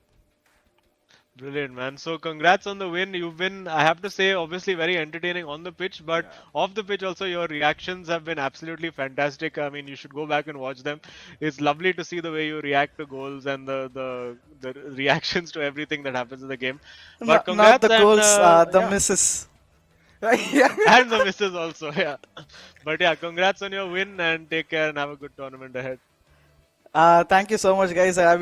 Brilliant, man. So congrats on the win. You've been, I have to say, obviously very entertaining on the pitch, but off the pitch also, your reactions have been absolutely fantastic. I mean, you should go back and watch them. It's lovely to see the way you react to goals and the reactions to everything that happens in the game. But Not congrats the and, goals, the yeah. misses. Yeah. And the misses also, yeah. But yeah, congrats on your win and take care and have a good tournament ahead. Thank you so much, guys. I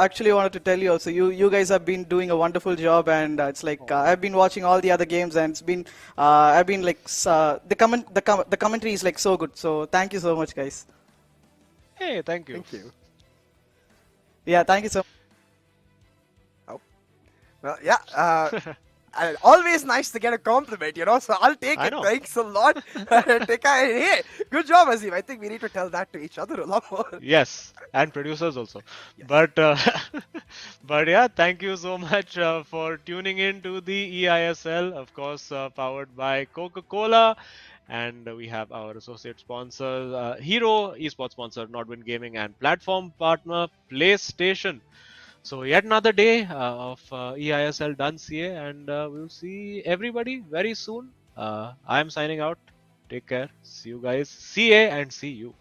actually wanted to tell you also. You guys have been doing a wonderful job, and it's like I've been watching all the other games, and it's been I've been like the commentary is like so good. So thank you so much, guys. Hey, thank you. Thank you. Yeah, thank you so. Well, yeah. Always nice to get a compliment, so I'll take I it. know. Thanks a lot. Hey, good job, Azim. I think we need to tell that to each other a lot more. Yes, and producers also. But but yeah, thank you so much for tuning in to the eISL, of course, powered by Coca-Cola. And we have our associate sponsor, Hero, esports sponsor, Nodwin Gaming, and platform partner, PlayStation. So yet another day of eISL done, CA, and we'll see everybody very soon. I am signing out. Take care. See you guys. CA and see you.